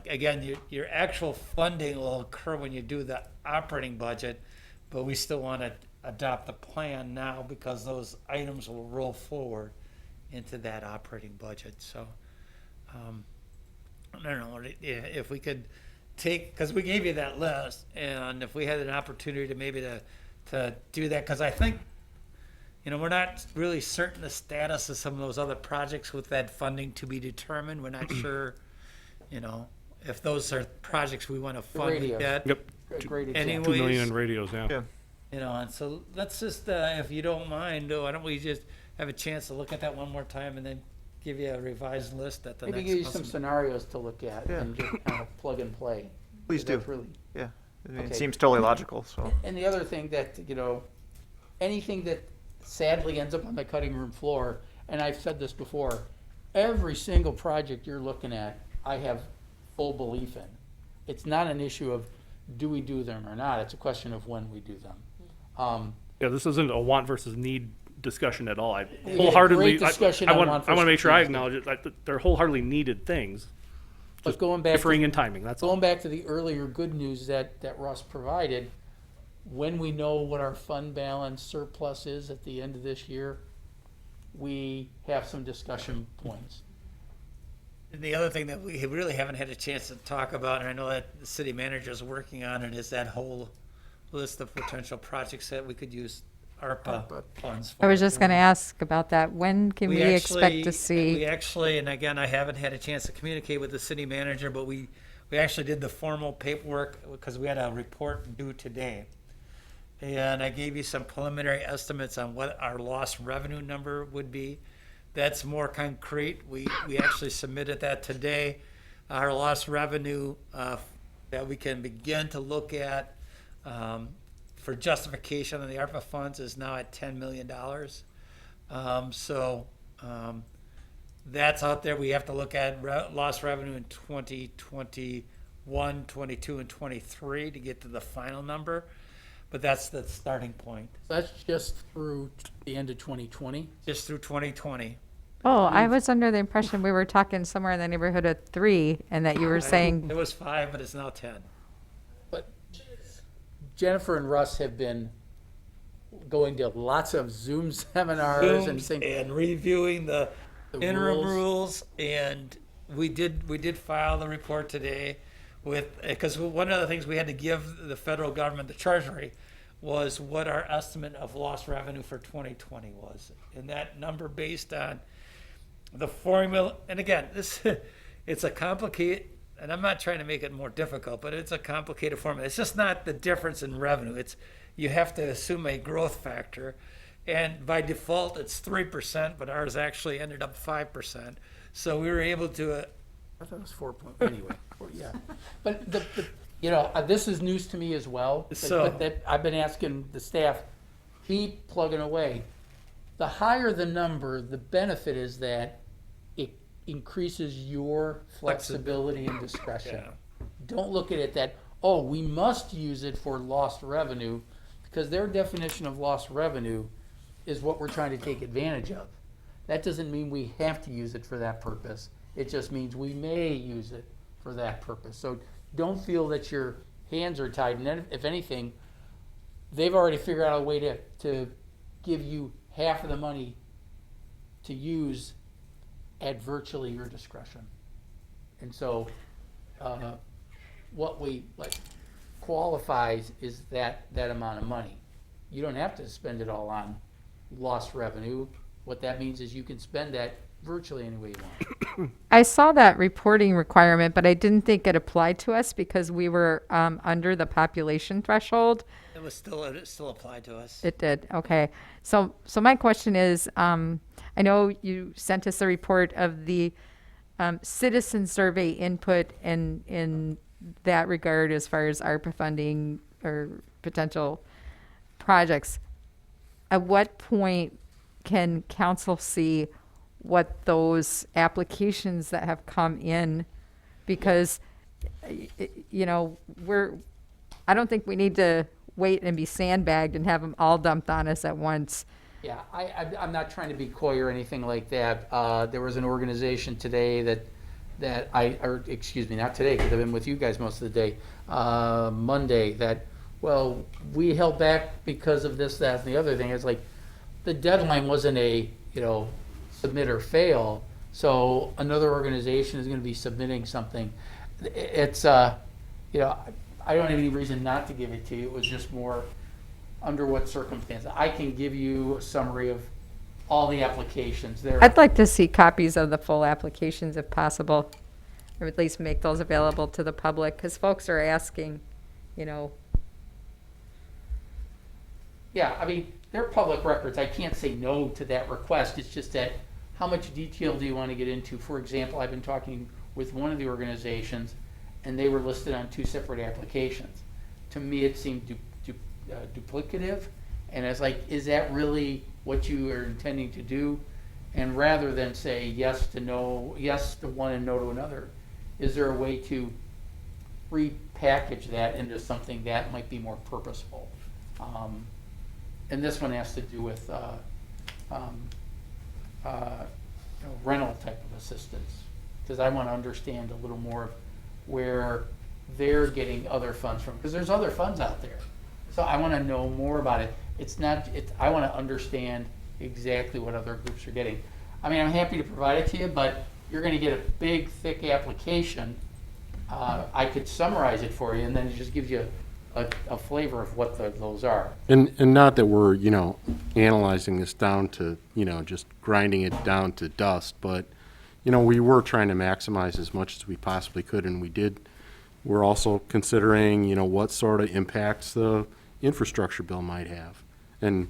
Again, your actual funding will occur when you do the operating budget, but we still want to adopt the plan now because those items will roll forward into that operating budget. So, I don't know if we could take, because we gave you that list, and if we had an opportunity to maybe to do that, because I think, we're not really certain the status of some of those other projects with that funding to be determined. We're not sure, if those are projects we want to fund radios. yet. Yep. A great example. Anyways, 2 million in radios, yeah. Yeah. And so let's just, if you don't mind, why don't we just have a chance to look at that one more time and then give you a revised list at the Maybe next give you some council scenarios to look at Yeah. and just kind of plug and play. Please do. That's really. Yeah. It Okay. seems totally logical, so. And the other thing that, anything that sadly ends up on the cutting room floor, and I've said this before, every single project you're looking at, I have full belief in. It's not an issue of do we do them or not, it's a question of when we do them. Yeah, this isn't a want versus need discussion at all. I had a wholeheartedly, great discussion I on want want to make versus sure I need. acknowledge it. They're wholeheartedly needed things, But going back differing to, in timing, that's all. going back to the earlier good news that Russ provided, when we know what our fund balance surplus is at the end of this year, we have some discussion points. And the other thing that we really haven't had a chance to talk about, and I know that the city manager is working on it, is that whole list of potential projects that we could use ARPA funds for. I was just going to ask about that. When can we expect to We see? actually, and again, I haven't had a chance to communicate with the city manager, but we actually did the formal paperwork because we had a report due today. And I gave you some preliminary estimates on what our lost revenue number would be. That's more concrete. We actually submitted that today. Our lost revenue that we can begin to look at for justification of the ARPA funds is now at $10 million. that's out there. We have to look at lost revenue in 2021, 22, and 23 to get to the final number. But that's the starting point, That's just through the end of 2020. just through 2020. Oh, I was under the impression we were talking somewhere in the neighborhood of 3 and that you were saying, It was 5, but it's now 10. But Jennifer and Russ have been going to lots of Zoom seminars and Zooms saying, and reviewing the The interim rules. rules, and we did file the report today with, because one of the things we had to give the federal government, the Treasury, was what our estimate of lost revenue for 2020 was, and that number based on the formula. And again, this it's a complicated, and I'm not trying to make it more difficult, but it's a complicated formula. It's just not the difference in revenue. It's you have to assume a growth factor, and by default it's 3%, but ours actually ended up 5%. So we were able to. I thought it was 4 point, anyway, yeah. But this is news to me as well. So- But that, I've been asking the staff, keep plugging away. The higher the number, the benefit is that it increases your flexibility and discretion. Yeah. Don't look at it that, oh, we must use it for lost revenue, because their definition of lost revenue is what we're trying to take advantage of. That doesn't mean we have to use it for that purpose. It just means we may use it for that purpose. So don't feel that your hands are tied. And then if anything, they've already figured out a way to give you half of the money to use at virtually your discretion. And so what we qualifies is that amount of money. You don't have to spend it all on lost revenue. What that means is you can spend that virtually any way you want. I saw that reporting requirement, but I didn't think it applied to us because we were under the population threshold. It still applied to us. It did. Okay. So my question is, I know you sent us a report of the citizen survey input in that regard as far as ARPA funding or potential projects. At what point can council see what those applications that have come in? Because, I don't think we need to wait and be sandbagged and have them all dumped on us at once. Yeah, I'm not trying to be coy or anything like that. There was an organization today not today, because I've been with you guys most of the day, Monday, well, we held back because of this, that, and the other thing. It's like, the deadline wasn't a, submit or fail, so another organization is gonna be submitting something. It's, I don't have any reason not to give it to you. It was just more under what circumstances. I can give you a summary of all the applications there. I'd like to see copies of the full applications if possible, or at least make those available to the public, because folks are asking, Yeah, I mean, they're public records. I can't say no to that request. It's just that, how much detail do you want to get into? For example, I've been talking with one of the organizations, and they were listed on 2 separate applications. To me, it seemed duplicative, and I was like, is that really what you are intending to do? And rather than say yes to one and no to another, is there a way to repackage that into something that might be more purposeful? And this one has to do with rental type of assistance, because I want to understand a little more of where they're getting other funds from, because there's other funds out there. So I want to know more about it. I want to understand exactly what other groups are getting. I mean, I'm happy to provide it to you, but you're going to get a big, thick application. I could summarize it for you, and then it just gives you a flavor of what those are. And not that we're, analyzing this down to, just grinding it down to dust, but, we were trying to maximize as much as we possibly could, and we did. We're also considering, what sort of impacts the infrastructure bill might have. And,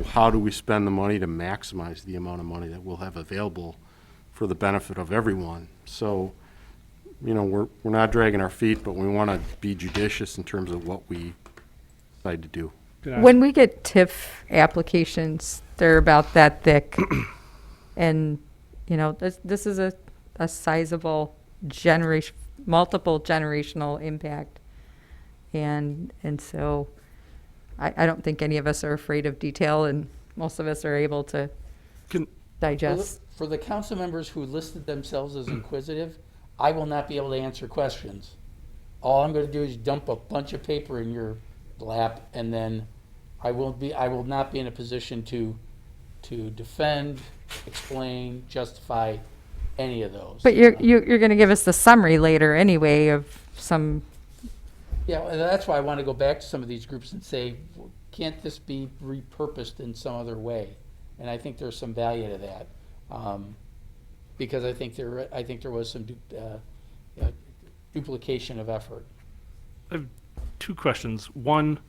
how do we spend the money to maximize the amount of money that we'll have available for the benefit of everyone? So, we're not dragging our feet, but we want to be judicious in terms of what we decide to do. When we get TIF applications, they're about that thick. And you know, this is a sizable generation, multiple generational impact. And so I don't think any of us are afraid of detail, and most of us are able to Can- digest. For the council members who listed themselves as inquisitive, I will not be able to answer questions. All I'm gonna do is dump a bunch of paper in your lap, and then I will not be in a position to defend, explain, justify any of those. But you're going to give us the summary later anyway of some. Yeah, and that's why I want to go back to some of these groups and say, can't this be repurposed in some other way? And I think there's some value to that, because I think there was some duplication of effort. I have two questions. One,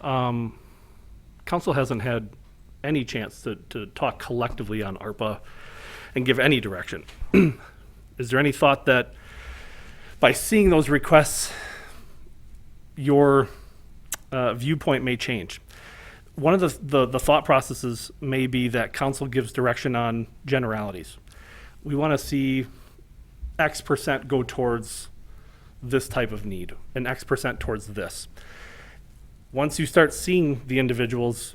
council hasn't had any chance to talk collectively on ARPA and give any direction. Is there any thought that by seeing those requests, your viewpoint may change? One of the thought processes may be that council gives direction on generalities. We want to see X percent go towards this type of need and X percent towards this. Once you start seeing the individuals,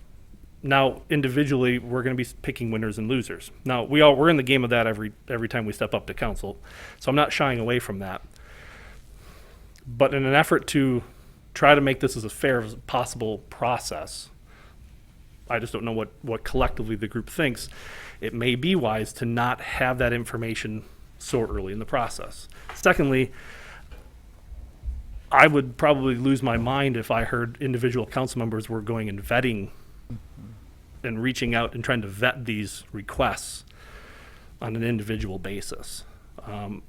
now individually we're going to be picking winners and losers. Now we're in the game of that every time we step up to council, so I'm not shying away from that. But in an effort to try to make this as fair as possible process, I just don't know what collectively the group thinks. It may be wise to not have that information so early in the process. Secondly, I would probably lose my mind if I heard individual council members were going and vetting and reaching out and trying to vet these requests on an individual basis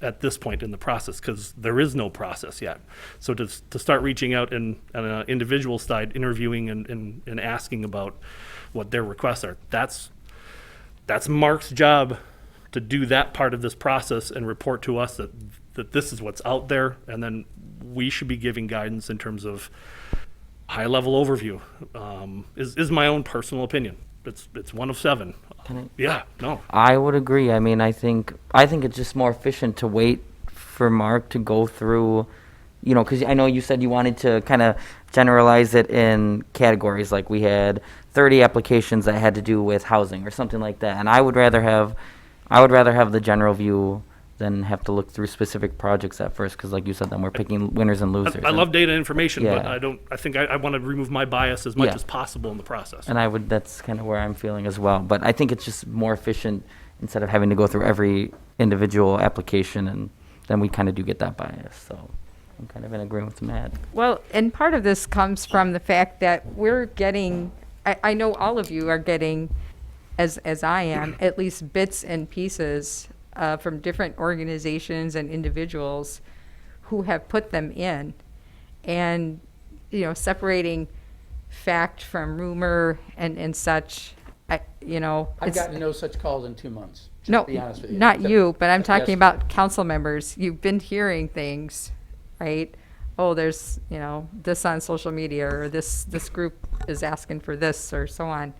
at this point in the process, because there is no process yet. So to start reaching out and on an individual side, interviewing and asking about what their requests are, that's Mark's job to do that part of this process and report to us that this is what's out there, and then we should be giving guidance in terms of high-level overview. Is my own personal opinion. It's one of 7. Yeah, no. I would agree. I mean, I think it's just more efficient to wait for Mark to go through, you know, because I know you said you wanted to kind of generalize it in categories, like we had 30 applications that had to do with housing or something like that. And I would rather have the general view than have to look through specific projects at first, because like you said, then we're picking winners and losers. I love data information, but Yeah. I think I want to remove my bias as much Yeah. as possible in the process. And that's kind of where I'm feeling as well. But I think it's just more efficient instead of having to go through every individual application, and then we kind of do get that bias. So I'm kind of in agreement with Matt. Well, and part of this comes from the fact that we're getting, I know all of you are getting, as I am, at least bits and pieces from different organizations and individuals who have put them in. And, you know, separating fact from rumor and such, I've it's- gotten no such calls in 2 months, just No, to be honest with you. not you, but I'm talking Yes. about council members. You've been hearing things, right? Oh, there's, this on social media, or this group is asking for this, or so on.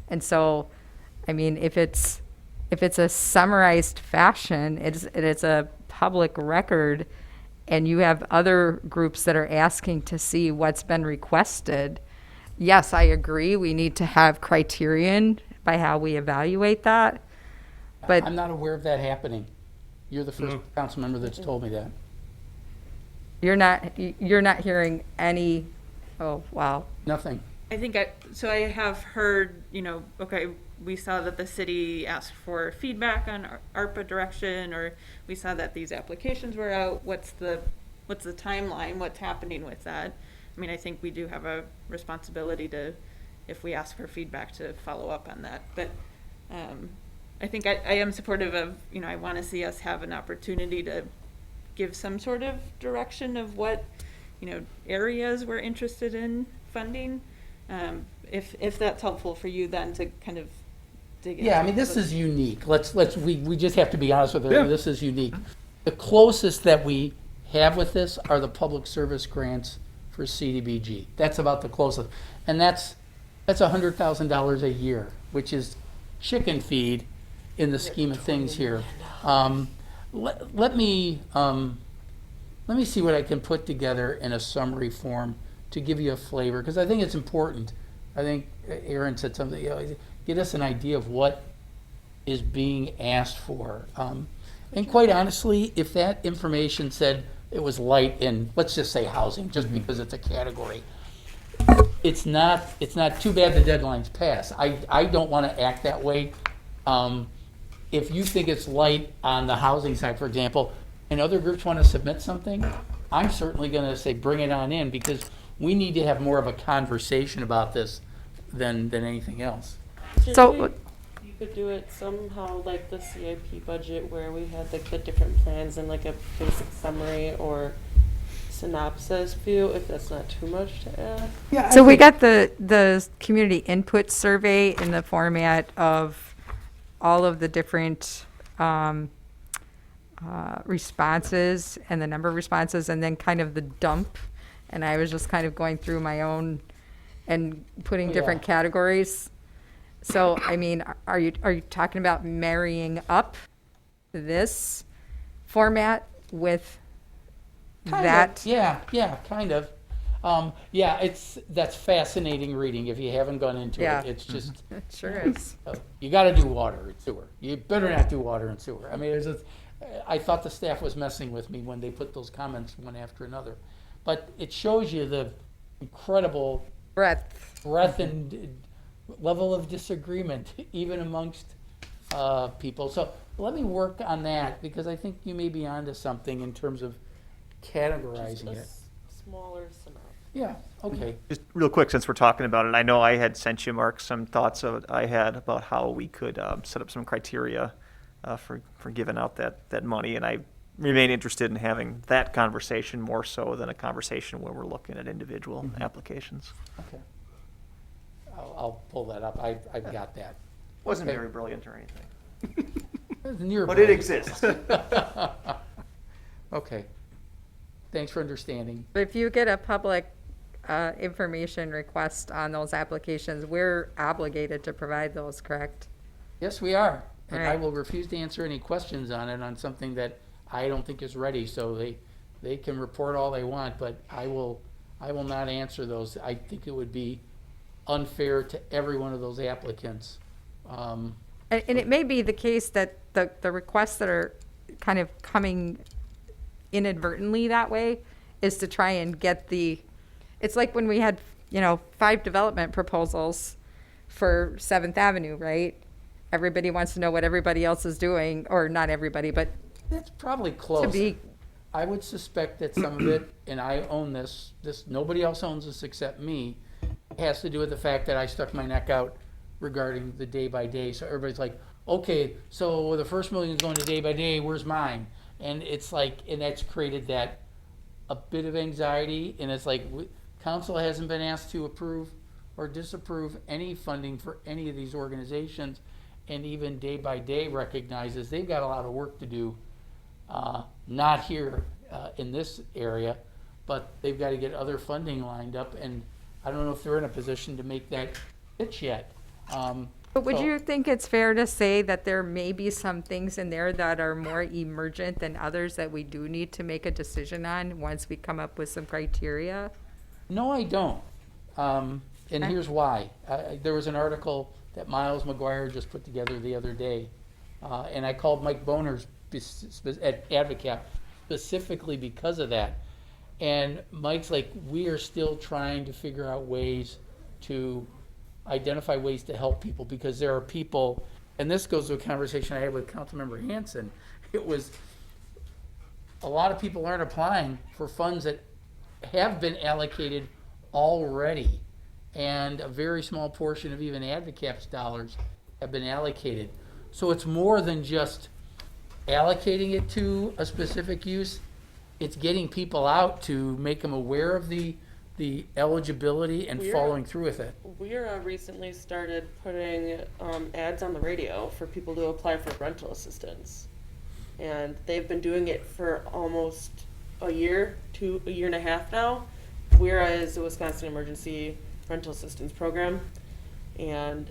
And so, I mean, if it's a summarized fashion, it's a public record, and you have other groups that are asking to see what's been requested, yes, I agree, we need to have criterion by how we evaluate that. But I'm not aware of that happening. You're the first council member that's told me that. you're not hearing any, oh, wow. Nothing. I think I have heard, okay, we saw that the city asked for feedback on ARPA direction, or we saw that these applications were out. What's the timeline? What's happening with that? I mean, I think we do have a responsibility to, if we ask for feedback, to follow up on that. But I think I am supportive of, I want to see us have an opportunity to give some sort of direction of what, areas we're interested in funding. If that's helpful for you, then to kind of dig in. Yeah, I mean, this is unique. We just have to be honest with it. Yeah. This is unique. The closest that we have with this are the public service grants for CDBG. That's about the closest. And that's $100,000 a year, which is chicken feed in the scheme of things here. Let me see what I can put together in a summary form to give you a flavor, because I think it's important. I think Aaron said something, get us an idea of what is being asked for. And quite honestly, if that information said it was light in, let's just say housing, just because it's a category, it's not too bad the deadline's passed. I don't want to act that way. If you think it's light on the housing side, for example, and other groups want to submit something, I'm certainly going to say bring it on in, because we need to have more of a conversation about this than anything else. So- You could do it somehow like the CIP budget, where we had like the different plans and like a basic summary or synopsis view, if that's not too much to add. So we got the community input survey in the format of all of the different responses and the number of responses, and then kind of the dump. And I was just kind of going through my own and putting different categories. So, I mean, are you talking about marrying up this format with that? Yeah, kind of. That's fascinating reading if you haven't gone into Yeah. it. It's just, It sure is. you got to do water and sewer. You better not do water and sewer. I mean, I thought the staff was messing with me when they put those comments one after another. But it shows you the incredible Breadth. breadth and level of disagreement even amongst people. So let me work on that, because I think you may be onto something in terms of categorizing it. Smaller synopsis. Yeah, okay. Just real quick, since we're talking about it, I know I had sent you, Mark, some thoughts I had about how we could set up some criteria for giving out that money, and I remain interested in having that conversation more so than a conversation where we're looking at individual applications. Okay. I'll pull that up. I've got that. Wasn't Okay. very brilliant or anything, It's near but it brilliant. exists. Okay. Thanks for understanding. But if you get a public information request on those applications, we're obligated to provide those, correct? Yes, we are. And I Alright. will refuse to answer any questions on it, on something that I don't think is ready. So they can report all they want, but I will not answer those. I think it would be unfair to every one of those applicants. And it may be the case that the requests that are kind of coming inadvertently that way is to try and get it's like when we had, 5 development proposals for 7th Avenue, right? Everybody wants to know what everybody else is doing, or not everybody, but That's probably close. to be, I would suspect that some of it, and I own this, nobody else owns this except me, has to do with the fact that I stuck my neck out regarding the day by day. So everybody's like, okay, so the first million is going to day by day, where's mine? And it's like, and that's created a bit of anxiety, and it's like, council hasn't been asked to approve or disapprove any funding for any of these organizations, and even day by day recognizes they've got a lot of work to do, not here in this area, but they've got to get other funding lined up, and I don't know if they're in a position to make that pitch yet. but would So- you think it's fair to say that there may be some things in there that are more emergent than others that we do need to make a decision on once we come up with some criteria? No, I don't. And Okay. here's why. There was an article that Miles McGuire just put together the other day, and I called Mike Boner's at AdvoCap specifically because of that. And Mike's like, we are still trying to figure out ways to identify ways to help people, because there are people, and this goes to a conversation I had with Councilmember Hanson. It was, a lot of people aren't applying for funds that have been allocated already, and a very small portion of even AdvoCap's dollars have been allocated. So it's more than just allocating it to a specific use. It's getting people out to make them aware of the eligibility and We're- following through with it. We recently started putting ads on the radio for people to apply for rental assistance. And they've been doing it for almost a year and a half now. Whereas the Wisconsin Emergency Rental Assistance Program. And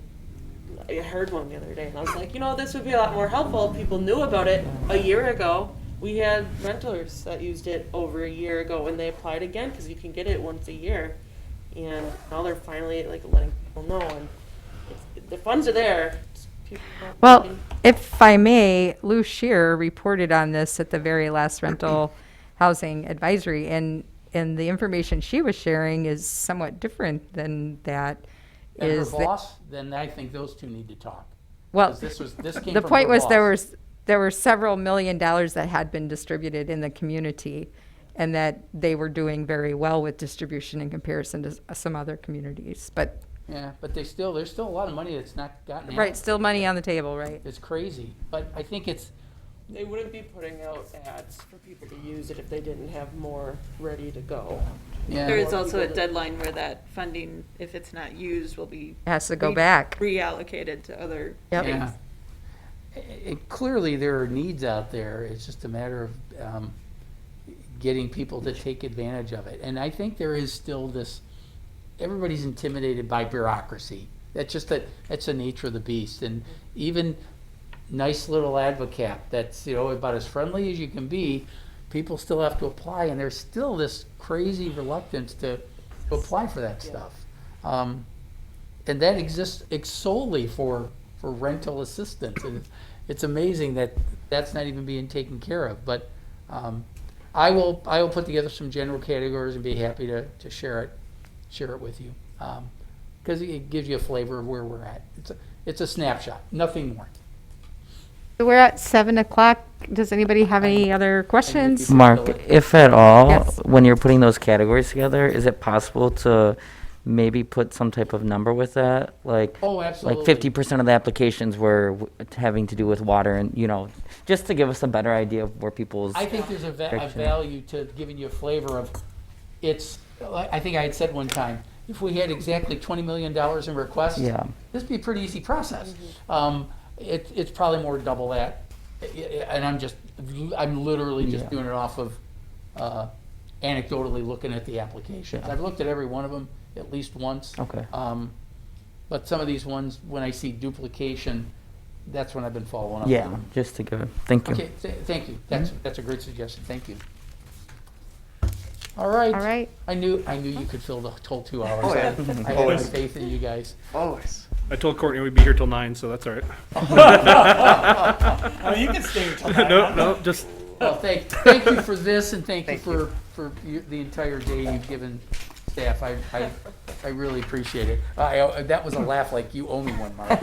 I heard one the other day, and I was like, this would be a lot more helpful if people knew about it a year ago. We had renters that used it over a year ago, and they applied again because you can get it once a year. And now they're finally like letting people know, and the funds are there. It's people not Well, taking- if I may, Lou Shear reported on this at the very last rental housing advisory, and the information she was sharing is somewhat different than that. And her Is that, boss, then I think those two need to talk. well, 'Cause this came the from point her was boss. there were several $1 million that had been distributed in the community, and that they were doing very well with distribution in comparison to some other communities. But Yeah, but there's still a lot of money that's not gotten. right, still money on the table, right? It's crazy, but I think it's, They wouldn't be putting out ads for people to use it if they didn't have more ready to go. yeah. There is More also a people that- deadline where that funding, if it's not used, will be It has to go re- back. reallocated to other Yep. things. Yeah. Clearly, there are needs out there. It's just a matter of getting people to take advantage of it. And I think there is still this, everybody's intimidated by bureaucracy. That's the nature of the beast. And even nice little advocate that's, about as friendly as you can be, people still have to apply. And there's still this crazy reluctance to apply for that stuff. And that exists solely for rental assistance. And it's amazing that that's not even being taken care of. But I will put together some general categories and be happy to share it with you, because it gives you a flavor of where we're at. It's a snapshot, nothing more. We're at 7:00. Does anybody have any other questions? Mark, if at all, Yes. when you're putting those categories together, is it possible to maybe put some type of number with that? Like, Oh, absolutely. like 50% of the applications were having to do with water, and just to give us a better idea of where people's. I think there's a Direction. value to giving you a flavor of, I think I had said one time, if we had exactly $20 million in requests, Yeah. this would be a pretty easy process. It's probably more double that. And I'm literally just Yeah. doing it off of anecdotally looking at the applications. Yeah. I've looked at every one of them at least once. Okay. But some of these ones, when I see duplication, that's when I've been following up. Yeah, on them. just to give. Thank you. Okay, thank you. That's a great suggestion. Thank you. All right. All right. I knew you could fill the whole 2 hours. Oh, yeah. I had Always. faith in you guys. Always. I told Courtney we'd be here till 9, so that's all right. Oh, you can stay until No, just Well, thank you for this, and thank you Thank you. for the entire day you've given staff. I really appreciate it. That was a laugh like you owe me one, Mark.